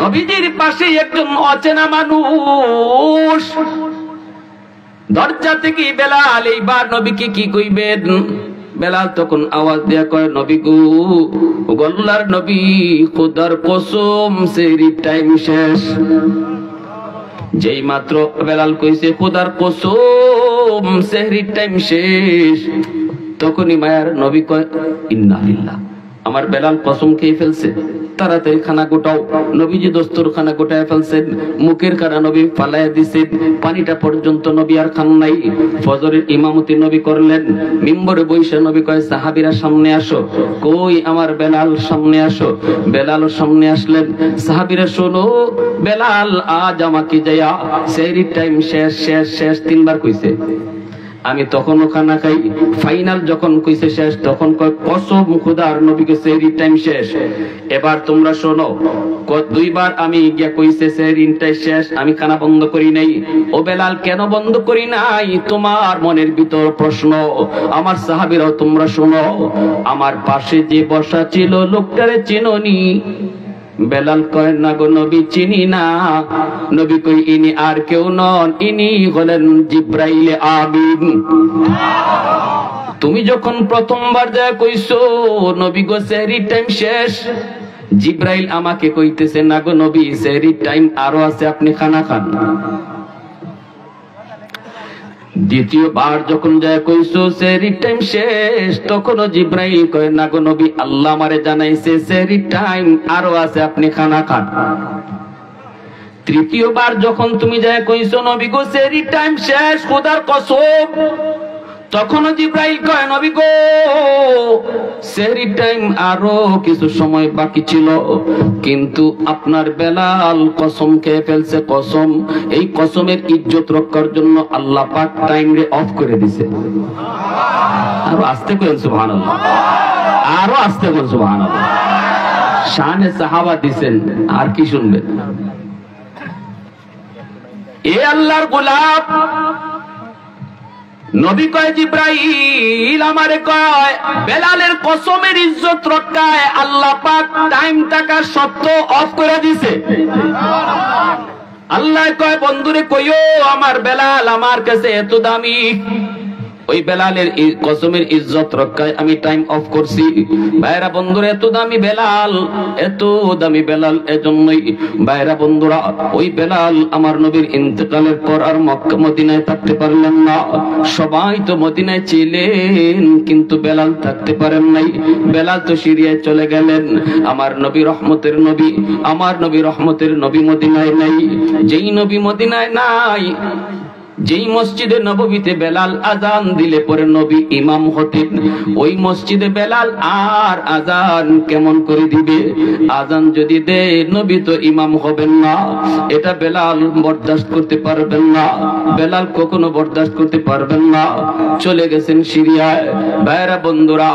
নবীজির পাশে একজন অচেনা মানুষ। দরজা থেকে বেলাল এইবার নবীকে কি কইবেন? বেলাল তখন আওয়াজ দিয়া কয়, নবী গো, আল্লাহর নবী খোদার কসম সেহরির টাইম শেষ। যেই মাত্র বেলাল কইছে খোদার কসম সেহরির টাইম শেষ, তখনই মায়ার নবী কয়, ইন্না লিল্লাহ, আমার বেলাল কসম খেয়ে ফেলছে, তাড়াতাড়ি খানা গোটাও। নবীজি দস্তরখানা গোটায় ফেলছেন। মুখের খানা নবী ফালাইয়া দিছেন। পানিটা পর্যন্ত নবী আর খান নাই। ফজরের ইমামতি নবী করলেন। মিম্বরে বইসা নবী কয়, সাহাবীরা সামনে আসো। কই আমার বেলাল, সামনে আসো। বেলাল সামনে আসলেন। সাহাবীরা শোনো, বেলাল আজ আমাকে যাইয়া সেহরির টাইম শেষ শেষ শেষ তিনবার কইছে। আমি তখনও খানা খাই। ফাইনাল যখন কইছে শেষ, তখন কয় কসম খোদার নবীকে সেহরির টাইম শেষ। এবার তোমরা শোনো, দুইবার আমি গিয়া কইছে সেহরির টাইম শেষ, আমি খানা বন্ধ করি নাই। ও বেলাল কেন বন্ধ করি নাই? তোমার মনের ভিতর প্রশ্ন। আমার সাহাবীরাও তোমরা শোনো, আমার পাশে যে বসা ছিল লোকটারে চিনোনি? বেলাল কয়, না গো নবী চিনি না। নবী কই, ইনি আর কেউ নন, ইনি হলেন জিব্রাইল আমিন। তুমি যখন প্রথমবার যা কইছো নবী গো সেহরির টাইম শেষ, জিব্রাইল আমাকে কইতেছে, না গো নবী সেহরির টাইম আরো আছে, আপনি খানা খান। দ্বিতীয়বার যখন যায় কইছো সেহরির টাইম শেষ, তখনও জিব্রাইল কয়, না গো নবী আল্লাহ আমারে জানাইছে সেহরির টাইম আরো আছে, আপনি খানা খান। তৃতীয়বার যখন তুমি যায় কইছো নবী গো সেহরির টাইম শেষ, খোদার কসম, তখনও জিব্রাইল কয়, নবী গো সেহরির টাইম আরো কিছু সময় বাকি ছিল, কিন্তু আপনার বেলাল কসম খেয়ে ফেলছে। কসম, এই কসমের ইজ্জত রক্ষার জন্য আল্লাহ পাক টাইম রে অফ করে দিছে। আরো আস্তে করেন সুবহানাল্লাহ, আরো আস্তে করেন সুবহানাল্লাহ। শানে সাহাবা দিছেন, আর কি শুনবেন? এ আল্লাহর গোলাপ নবী কয়, জিব্রাইল আমারে কয় বেলালের কসমের ইজ্জত রক্ষায় আল্লাহ পাক টাইম টাকা সত্য অফ করে দিছে। আল্লাহ কয়, বন্ধুরে কইও আমার বেলাল আমার কাছে এত দামি, ওই বেলালের কসমের ইজ্জত রক্ষায় আমি টাইম অফ করছি। ভাইরা বন্ধুরা, এত দামি বেলাল, এত দামি বেলাল। এজন্যই ভাইরা বন্ধুরা, ওই বেলাল আমার নবীর ইন্তেকালের পর আর মক্কা মদিনায় থাকতে পারলেন না। সবাই তো মদিনায় ছিলেন, কিন্তু বেলাল থাকতে পারেন নাই। বেলাল তো সিরিয়ায় চলে গেলেন। আমার নবী রহমতের নবী, আমার নবী রহমতের নবী মদিনায় নাই। যেই নবী মদিনায় নাই, যেই মসজিদে নববীতে বেলাল আজান দিলে পরে নবী ইমাম হতেন, ওই মসজিদে বেলাল আর আজান কেমন করে দিবে? আজান যদি দে, নবী তো ইমাম হবেন না। এটা বেলাল বরদাস্ত করতে পারবেন না, বেলাল কখনো বরদাস্ত করতে পারবেন না। চলে গেছেন সিরিয়ায়। ভাইরা বন্ধুরা,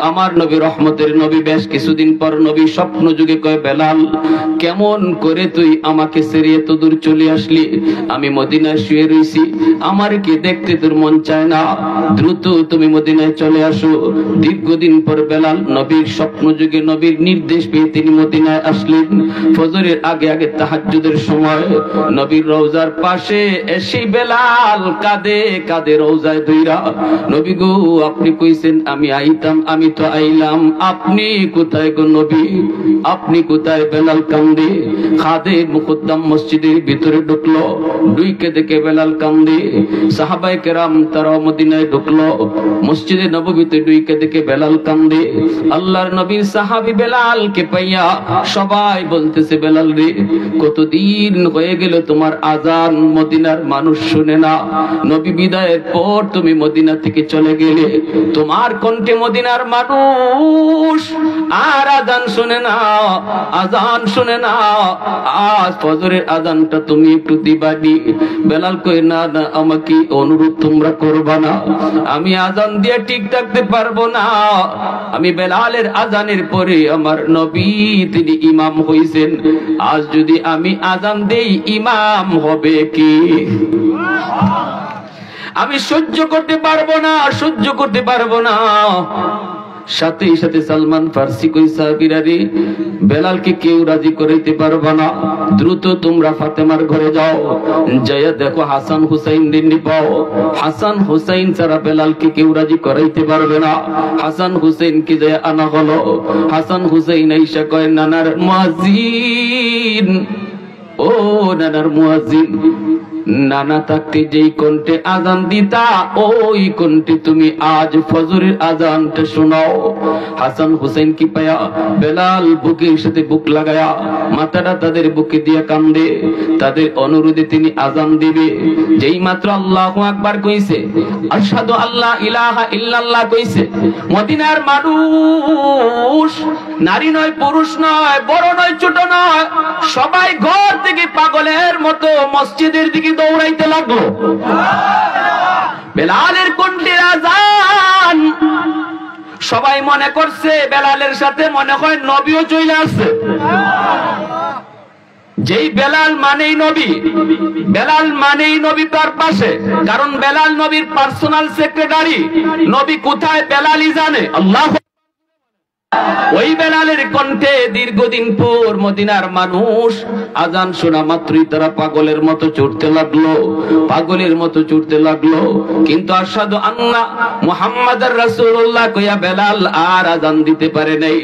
আমার নবী রহমতের নবী বেশ কিছুদিন পর নবী স্বপ্ন যুগে কয়, বেলাল কেমন করে তুই আমাকে ছেড়ে এত দূর চলে আসলি? আমি মদিনায় শুয়ে রয়েছি, আমার কি দেখতে তোর মন চায় না? দ্রুত তুমি মদিনায় চলে আসো। দীর্ঘদিন পর বেলাল নবীর স্বপ্ন যুগে নবীর নির্দেশ পেয়ে তিনি মদিনায় আসলেন। ফজরের আগে আগে তাহাজ্জুদের সময় নবীর রওজার পাশে এসে বেলাল কাঁদে কাঁদে রওজায় ধইরা, নবী গো আপনি কইছেন আমি আইতাম, আমি তো আইলাম, আপনি কোথায় গো নবী, আপনি কোথায়? বেলাল কান্দে খাদে মুকদ্দম মসজিদের ভিতরে ঢুকলো, ঢুকে দেখে বেলাল কান্দে। সাহাবায়ে কেরাম তারা মদিনায় ঢুকলো, মসজিদে নববীতে ঢুকে দেখে বেলাল কান্দে। আল্লাহর নবীর সাহাবী বেলালকে পাইয়া সবাই বলতেছে, বেলাল রে কতদিন হয়ে গেল তোমার আজান মদিনার মানুষ শুনে না। নবী বিদায়ের পর তুমি মদিনা থেকে চলে গেলে, তোমার কণ্ঠে মদিনার মানুষ আর আজান শুনে না, আজান শুনে না। আজ ফজরের আজানটা তুমি একটু দিবানি। বেলাল কই, না না, আমাকে অনুরোধ তোমরা করবা না, আমি আজান দিয়ে ঠিক থাকতে পারবো না। আমি বেলালের আজানের পরে আমার নবী তিনি ইমাম হইছেন, আজ যদি আমি আজান দেই ইমাম হবে কি? আমি সহ্য করতে পারবো না, সহ্য করতে পারবো না। সাথে সাথে সালমান ফার্সি কই, সাহাবীরা রে বেলালকে কেউ রাজি করাইতে পারবে না, দ্রুত তোমরা ফাতেমার ঘরে যাও, যাইয়া দেখো হাসান হুসাইন দিননি পাও। হাসান হুসাইন ছাড়া বেলালকে কেউ রাজি করাইতে পারবে না। হাসান হুসাইন কে যায় আনা হলো। হাসান হুসাইন আইসা কয়, নানার মুয়াজ্জিন, ও নানার মুয়াজ্জিন, নানা থাকতে যেই কণ্ঠে আজান দিতা, ওই কণ্ঠে তুমি আজ ফজরের আজানটা শোনাও। হাসান হুসাইন কি পায়া বেলাল বুকের সাথে বুক লাগায়া মাথাটা তাদের বুকে দিয়ে কান্দে। তাদের অনুরোধে তিনি আজান দিবে। যেই মাত্র আল্লাহু আকবার কইছে, আশহাদু আল্লা ইলাহা ইল্লাল্লাহ কইছে, মদিনার মানুষ, নারী নয়, পুরুষ নয়, বড় নয়, ছোট নয়, সবাই ঘর থেকে পাগলের মতো মসজিদের দিকে দৌড়াইতে লাগলো। বেলালের কণ্ঠের আজান, সবাই মনে করছে বেলালের সাথে মনে হয় নবীও চলে আসছে। যেই বেলাল মানেই নবী, বেলাল মানেই নবী তার পাশে, কারণ বেলাল নবীর পার্সোনাল সেক্রেটারি। নবী কোথায় বেলালই জানে। আল্লাহ। ওই বেলালের কণ্ঠে দীর্ঘদিন পর মদিনার মানুষ আজান শোনা মাত্রই তারা পাগলের মতো ছুটতে লাগলো, পাগলের মতো ছুটতে লাগলো। কিন্তু আশহাদু আন্না মুহাম্মাদার রাসূলুল্লাহ কইয়া বেলাল আর আজান দিতে পারে নাই।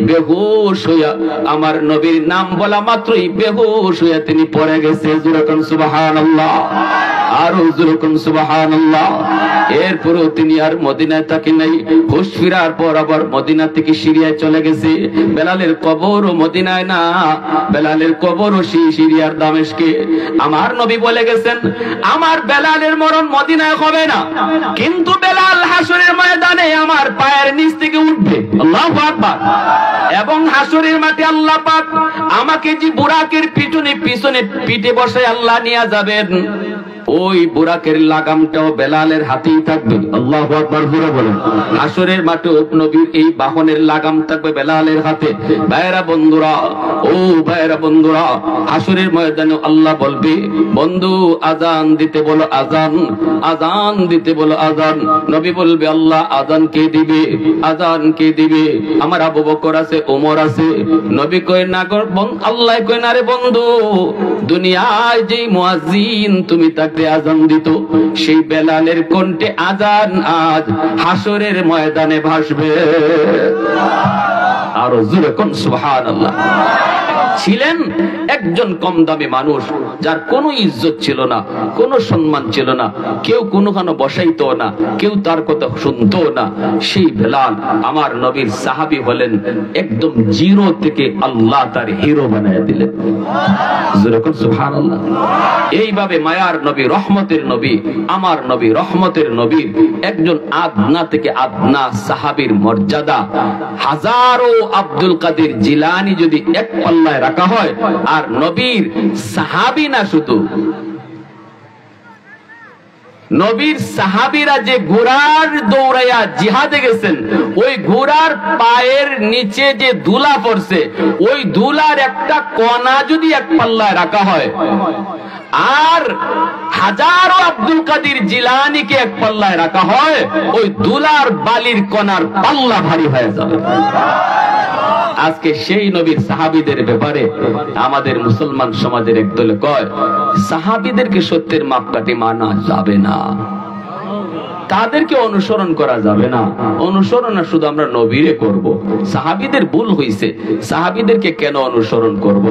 বেহুশ হইয়া, আমার নবীর নাম বলা মাত্রই বেহুশ হইয়া তিনি পড়ে গেছে। যুরকুন সুবহানাল্লাহ, আর যুরকুন সুবহানাল্লাহ। এরপরও তিনি আর মদিনায় থাকে নাই। হুশ ফিরার পর আবার মদিনা থেকে সিরিয়ায় চলে গেছে। বেলালের কবরও মদিনায় না, বেলালের কবরও সিরিয়ার দামেস্কে। আমার নবী বলে গেছেন, আমার বেলালের মরণ মদিনায় হবে না, কিন্তু বেলাল হাসরের ময়দানে আমার পায়ের নিচ থেকে উঠবে। আল্লাহু আকবার। এবং হাসরের মাঠে আল্লাহ পাক আমাকে যে বুরাকের পিছনে পিঠে বসে আল্লাহ নিয়ে যাবেন, ওই বুরাকের লাগামটাও বেলালের হাতেই থাকবে। আল্লাহু আকবার জোরে বলেন। হাসরের মাঠে নবীর এই বাহনের লাগাম থাকবে বেলালের হাতে। ভাইরা বন্ধুরা, ও ভাইরা বন্ধুরা, হাসরের ময়দানে আল্লাহ বলবে, বন্ধু আজান দিতে বলো আজান, আজান দিতে বলো আজান। নবী বলবে, আল্লাহ আজান কে দিবে, আজান কে দিবে? আমার আবু বকর আছে, ওমর আছে। নবী কয় না, আল্লাহ কয় না রে বন্ধু, দুনিয়ায় যেই মুয়াজ্জিন তুমি তাকে রাতে আজান দিত, সেই বেলালের কণ্ঠে আজান আজ হাসরের ময়দানে ভাসবে। আরো জোরে কোন সুবহানাল্লাহ। ছিলেন একজন কম দামি মানুষ, যার কোনো ইজ্জত ছিল না, কোনো সম্মান ছিল না, কেউ কোনোখানে বসাইতো না, কেউ তার কথা শুনতো না। সেই বেলাল আমার নবীর সাহাবী হলেন, একদম জিরো থেকে আল্লাহ তার হিরো বানায় দিলেন। যেরকম সুবহানাল্লাহ। এইভাবে মায়ার নবী, রহমতের নবী, আমার নবী রহমতের নবীর একজন আদনা থেকে আদনা সাহাবীর মর্যাদা হাজারো আব্দুল কাদের জিলানী যদি এক পাল্লায় রাখা হয়, আর নবীর সাহাবী না, শুধু নবীর সাহাবীরা যে ঘোড়ার দৌড়াইয়া জিহাদে গেছেন, ওই ঘোড়ার পায়ের নিচে যে ধুলা পড়ছে, ওই ধুলার একটা কণা যদি এক পাল্লায় রাখা হয়, আর হাজারো আব্দুল কাদের জিলানীকে এক পাল্লায় রাখা হয়, ওই ধুলার বালির কণার পাল্লা ভারী হয়ে যাবে। আজকে সেই নবীর সাহাবীদের ব্যাপারে আমাদের মুসলমান সমাজের একদলে কয়, সাহাবীদেরকে সত্যের মাপকাঠি মানা যাবে না, তাদেরকে অনুসরণ করা যাবে না। অনুসরণ শুধু আমরা নবীরে করব। সাহাবীদের ভুল হইছে, সাহাবীদেরকে কেন অনুসরণ করব?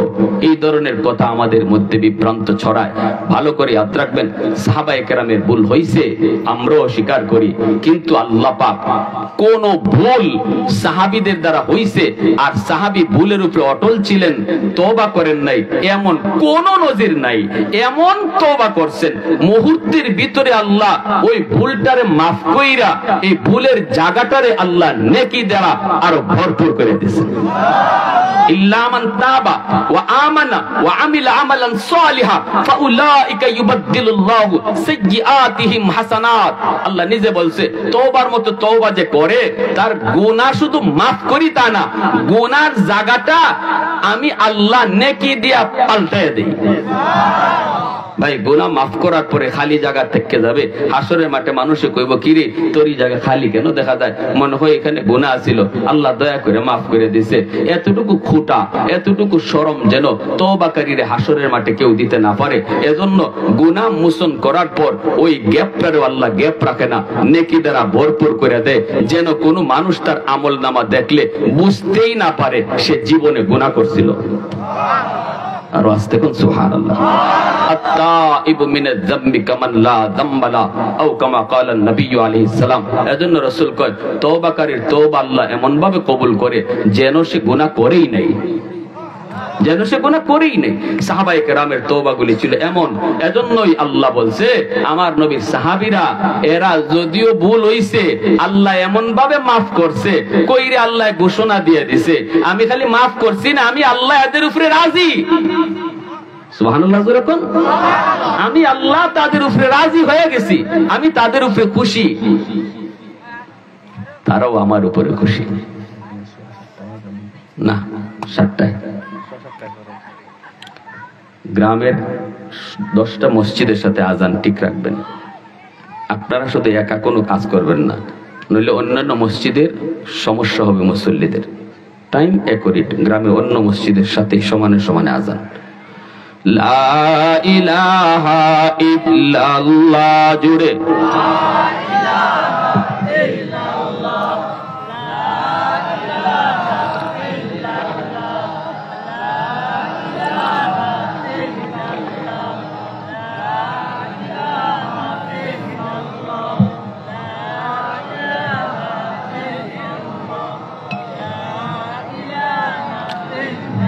এই ধরনের কথা আমাদের মধ্যে বিভ্রান্ত ছড়ায়। ভালো করে ইয়াদ রাখবেন, সাহাবায়ে কেরামের ভুল হইছে, আমরাও স্বীকার করি, কিন্তু আল্লাহ পাক কোন ভুল সাহাবীদের দ্বারা হইছে আর সাহাবী ভুলের উপরে অটল ছিলেন, তওবা করেন নাই, এমন কোন নজির নাই। এমন তওবা করছেন, মুহূর্তের ভিতরে আল্লাহ ওই ভুলটারে মাফ কইরা এই ভুলের জায়গাটারে আল্লাহ নেকি দ্বারা আরো ভরপুর করে দিয়েছেন। ইল্লা মান তাবা ওয়া আমানা ওয়া আমিলা আমালান সালিহা ফাউলাইকা ইউবাদদিলুল্লাহু সাইয়্যাতিহিম হাসানাত। আল্লাহ নিজে বলছে, তওবার মতো তওবা যে করে তার গুনাহ শুধু মাফ করি তা না, গুনার জায়গাটা আমি আল্লাহ নেকি দিয়া পাল্টায় দেই। ভাই, গুনাহ মাফ করার পরে খালি জায়গা থেকে যাবে, হাসরের মাঠে মানুষে কইব, কিরে তোর এই জায়গা খালি কেন দেখা যায়? মনে হয় এখানে গুনাহ ছিল, আল্লাহ দয়া করে মাফ করে দিয়েছে। এতটুকু খুঁটা, এতটুকু শরম যেন তওবাকারীরে হাসরের মাঠে কেউ দিতে না পারে। এজন্য গুনাহ মোচন করার পর ওই গ্যাপটারে আল্লাহ গ্যাপ রাখে না, নেকি দ্বারা ভরপুর করে দেয়, যেন কোনো মানুষ তার আমলনামা দেখলে বুঝতেই না পারে সে জীবনে গুনাহ করছিল। আর আস্তে কোন সুবহানাল্লাহ। আত-তাইবু মিনাজ যামবি কামান লা যামবা লা, আও কামা ক্বালা নবী আলাইহিস সালাম। এজন্য রাসূল কয়, তওবাকারীর তওবা আল্লাহ এমন ভাবে কবুল করে যেন সে গুনাহ করেই নাই, যেন সে গুনাহ করেই নাই। সাহাবায়ে কেরামের তওবাগুলি ছিল এমন। এজন্যই আল্লাহ বলছে, আমার নবীর সাহাবীরা এরা যদিও ভুল হইছে, আল্লাহ এমন ভাবে মাফ করছে, কইরে আল্লাহ ঘোষণা দিয়ে দিছে, আমি খালি মাফ করছি না, আমি আল্লাহ এদের উপরে রাজি। সুবহানাল্লাহ। যখন আমি আল্লাহ তাদের উপরে রাজি হয়ে গেছি, আমি তাদের উপরে খুশি, তারাও আমার উপরে খুশি। না, 7টায় গ্রামের 10টা মসজিদের সাথে আজান ঠিক রাখবেন। আপনারা শুধু একা কোনো কাজ করবেন না, নইলে অন্যান্য মসজিদের সমস্যা হবে। মুসল্লিদের টাইম অ্যাকুরেট, গ্রামে অন্য মসজিদের সাথে সমানে সমানে আজান। লা ইলাহা ইল্লাল্লাহ, জুড়ে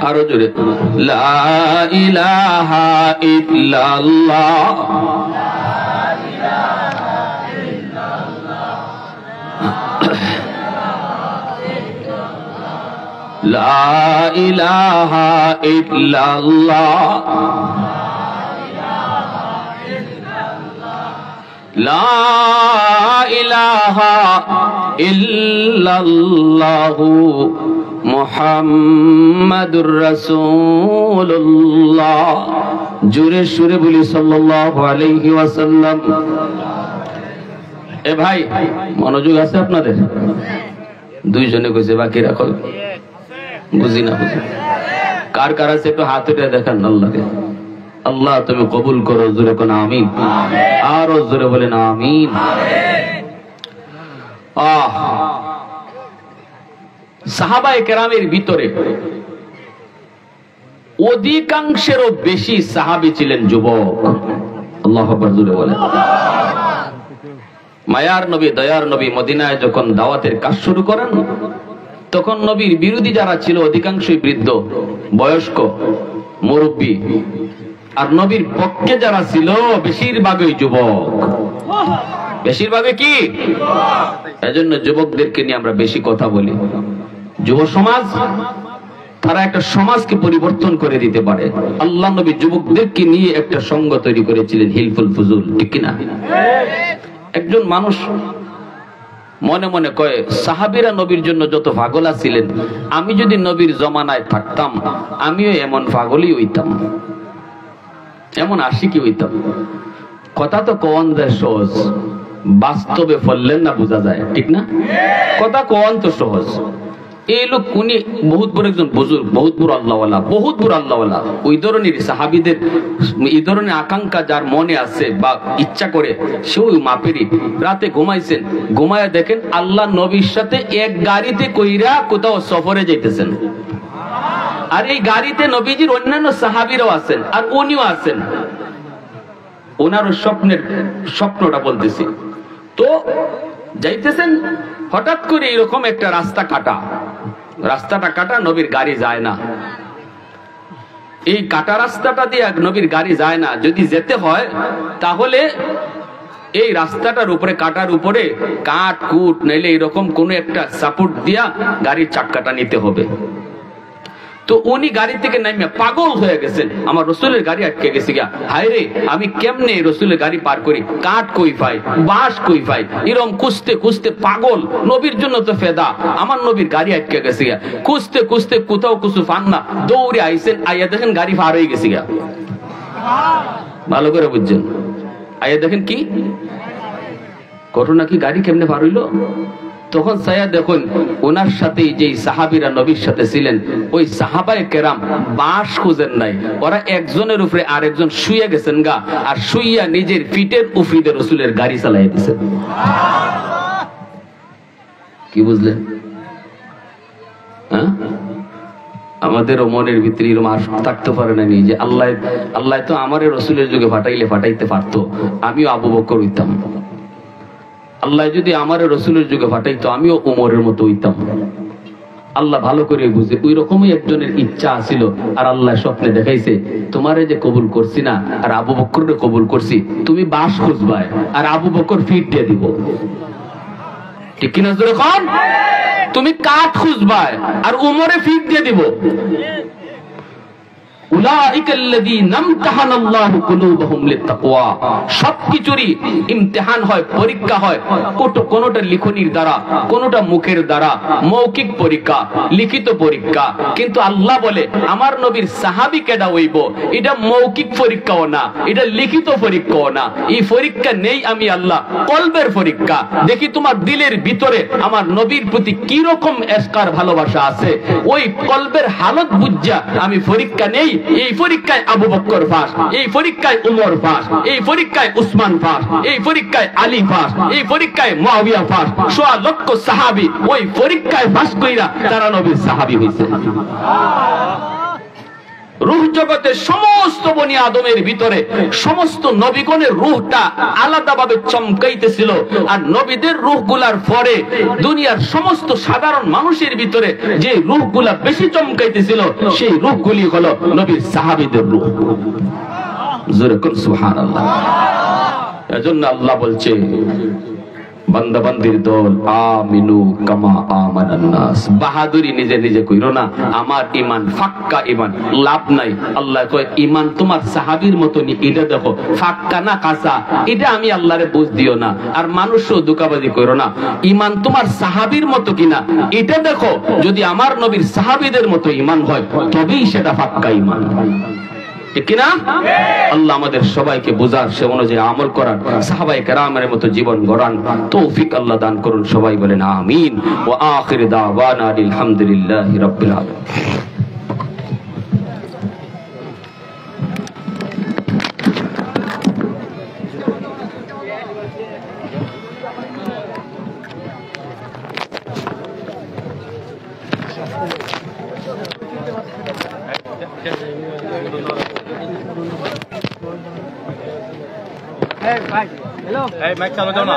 আরো জোরে, লা ইলাহা ইল্লাল্লাহ, লা ইলাহা ইল্লাল্লাহ, লা ইলাহা ইল্লাল্লাহু মুহাম্মাদুর রাসূলুল্লাহ। জোরে সুরে বলি সাল্লাল্লাহু আলাইহি ওয়াসাল্লাম। এ ভাই, মনোযোগ আছে আপনাদের? দুইজনে কইছে, বাকি রাখো। বুঝি না, বুঝি কার কার আছে একটু হাত উঠে দেখান আল্লাহকে। আল্লাহ তুমি কবুল করো, জোরে কোন আমিন, আরো জোরে বলেন আমিন। সাহাবায়ে কেরামের ভিতরে অধিকাংশেরও বেশি সাহাবী ছিলেন যুবক। আল্লাহু আকবার, জোরে বলেন। মায়ার নবী, দয়ার নবী মদিনায় যখন দাওয়াতের কাজ শুরু করেন, তখন নবীর বিরোধী যারা ছিল অধিকাংশই বৃদ্ধ, বয়স্ক, মুরব্বী, আর নবীর পক্ষে যারা ছিল বেশিরভাগই যুবক। বেশিরভাগই কি? এজন্য যুবকদেরকে নিয়ে আমরা বেশি কথা বলি। যুব সমাজ, তারা একটা সমাজকে পরিবর্তন করে দিতে পারে। আল্লাহ নবী যুবকদেরকে নিয়ে একটা সংঘ তৈরি করেছিলেন, হিলফুল ফুজুল, ঠিক কিনা? একজন মানুষ মনে মনে কয়, সাহাবীরা নবীর জন্য যত পাগলা ছিলেন, আমি যদি নবীর জমানায় থাকতাম আমিও এমন পাগলই হইতাম, এমন আশিকি হইতাম। কথা তো কোন যায় সহজ, বাস্তবে ফললেন না বোঝা যায়, ঠিক না? কথা কোন তো সহজ। এই লোক উনি বহুত বড় একজন বুজুর্গ, বহুত বড় আল্লাহওয়ালা, বহুত বড় আল্লাহওয়ালা। ওই ধরনের সাহাবীদের এই ধরনের আকাঙ্ক্ষা যার মনে আছে বা ইচ্ছা করে, সে ওই মাপেরই রাতে ঘুমাইছেন, ঘুমায় দেখেন আল্লাহ নবীর সাথে এক গাড়িতে কইরা কোথাও সফরে যাইতেছেন, আর এই গাড়িতে নবীজির অন্যান্য সাহাবীরাও আছেন আর উনিও আছেন। ওনারও স্বপ্নটা বলতেছি। তো যাইতেছেন, হঠাৎ করে এরকম একটা রাস্তাটা কাটা, নবীর গাড়ি যায় না। এই কাটা রাস্তাটা দিয়ে নবীর গাড়ি যায় না। যদি যেতে হয় তাহলে এই রাস্তাটার উপরে, কাটার উপরে কাঠ কুট নাইলে এরকম কোন একটা সাপোর্ট দিয়া গাড়ির চাক্কাটা নিতে হবে। তো উনি গাড়ি থেকে নামিয়া পাগল হয়ে গেছেন, আমার রসুলের গাড়ি আটকে গেছে গিয়া, হায় রে আমি কেমনে রসুলের গাড়ি পার করি, কাঠ কই পাই, বাঁশ কই পাই, এরকম খুঁজতে খুঁজতে পাগল। নবীর জন্য তো ফেদা, আমার নবীর গাড়ি আটকে গেছে গিয়া, খুঁজতে খুঁজতে কোথাও কিছু পান না, দৌড়ে আইসেন, আইয়া দেখেন গাড়ি পার হয়ে গেছে গিয়া। ভালো করে বুঝছেন? আইয়া দেখেন কি ঘটনা, কি গাড়ি কেমনে পার হইলো। তখন সায়া দেখুন ওনার সাথে যে সাহাবীরা নবীর সাথে ছিলেন, ওই সাহাবায়ে কেরাম বাঁশ খুঁজেন নাই, ওরা একজনের উপরে আরেকজন শুয়ে গেছেন গা, আর শুইয়া নিজের পিঠের উপরে রাসূলের গাড়ি চালাইয়া দিয়েছেন। কি বুঝলেন? হ্যাঁ, আমাদেরও মনের ভিতরে এরকম আশ থাকতে পারে না যে আল্লাহ তো আমার রাসূলের যুগে ফাটাইতে পারতো, আমিও আবু বকর হইতাম। আল্লাহ যদি আমার রাসূলের যুগে ফাটাইতো আমিও উমরের মতো হইতাম। আল্লাহ ভালো করে বুঝে ওই রকমই একজনের ইচ্ছা ছিল, আর আল্লাহ স্বপ্নে দেখাইছে, তোমারে যে কবুল করছি না, আর আবু বকরকে কবুল করছি, তুমি বাঁশ খুঁজবাই আর আবু বকর ফিট দিয়ে দিব। ঠিক কিনা জোরে কোন? তুমি কাঠ খুঁজবাই আর উমরে ফিট দিয়ে দিব। সবকিছুরই ইমতিহান হয়, পরীক্ষা হয়, কোনটা লিখনির দ্বারা, কোনটা মুখের দ্বারা, মৌখিক পরীক্ষা, লিখিত পরীক্ষা। কিন্তু আল্লাহ বলে আমার নবীর সাহাবী কেডা হইব, এটা মৌখিক পরীক্ষাও না, এটা লিখিত পরীক্ষাও না। এই পরীক্ষা নেই আমি আল্লাহ, কলবের পরীক্ষা। দেখি তোমার দিলের ভিতরে আমার নবীর প্রতি কি রকম এসকার ভালোবাসা আছে, ওই কলবের হালত বুঝা আমি পরীক্ষা নেই। এই পরীক্ষায় আবু বকর ফাঁস, এই পরীক্ষায় উমর ফাঁস, এই পরীক্ষায় উসমান ফাঁস, এই পরীক্ষায় আলী ফাঁস, এই পরীক্ষায় মুআবিয়া ফাঁস। ১০০ লক্ষ সাহাবী ওই পরীক্ষায় ফাঁস কইরা তারা নবীর সাহাবী হইছে। রূহ জগতের সমস্ত বনি আদমের ভিতরে সমস্ত নবীগণের রূহটা আলাদাভাবে চমকাইতেছিল, আর নবীদের রূহগুলার পরে দুনিয়ার সমস্ত সাধারণ মানুষের ভিতরে যে রূহগুলা বেশি চমকাইতেছিল, সেই রূহগুলি হলো নবীর সাহাবীদের রূহ। জোরে কোন সুবহানাল্লাহ। এজন্য আল্লাহ বলছে, বান্দা বান্দির দল, আমিনু কামা আমানান নাস। বাহাদুরি নিজে নিজে কইরো না, আমার ঈমান ফাক্কা ঈমান, লাভ নাই। আল্লাহ কয় ঈমান তোমার সাহাবীর মতই, এটা দেখো ফাক্কা না কাঁচা, এটা আমি আল্লাহরে বুঝ দিও না। আর মানুষও দুকাবাজি কইরো না, ঈমান তোমার সাহাবীর মতো কিনা এটা দেখো, যদি আমার নবীর সাহাবীদের মতো ঈমান হয় তবেই সেটা ফাক্কা ঈমান। ঠিক কিনা? আল্লাহ আমাদের সবাইকে বুঝার, সে অনুযায়ী আমল করার, সাহাবায়ে কেরামের মতো জীবন গড়ান তৌফিক আল্লাহ দান করুন। সবাই বলেন আমিন। ওয়া আখির দাওয়ানা আলহামদুলিল্লাহি রাব্বিল আলামিন। এই মাইক চালু দাও না।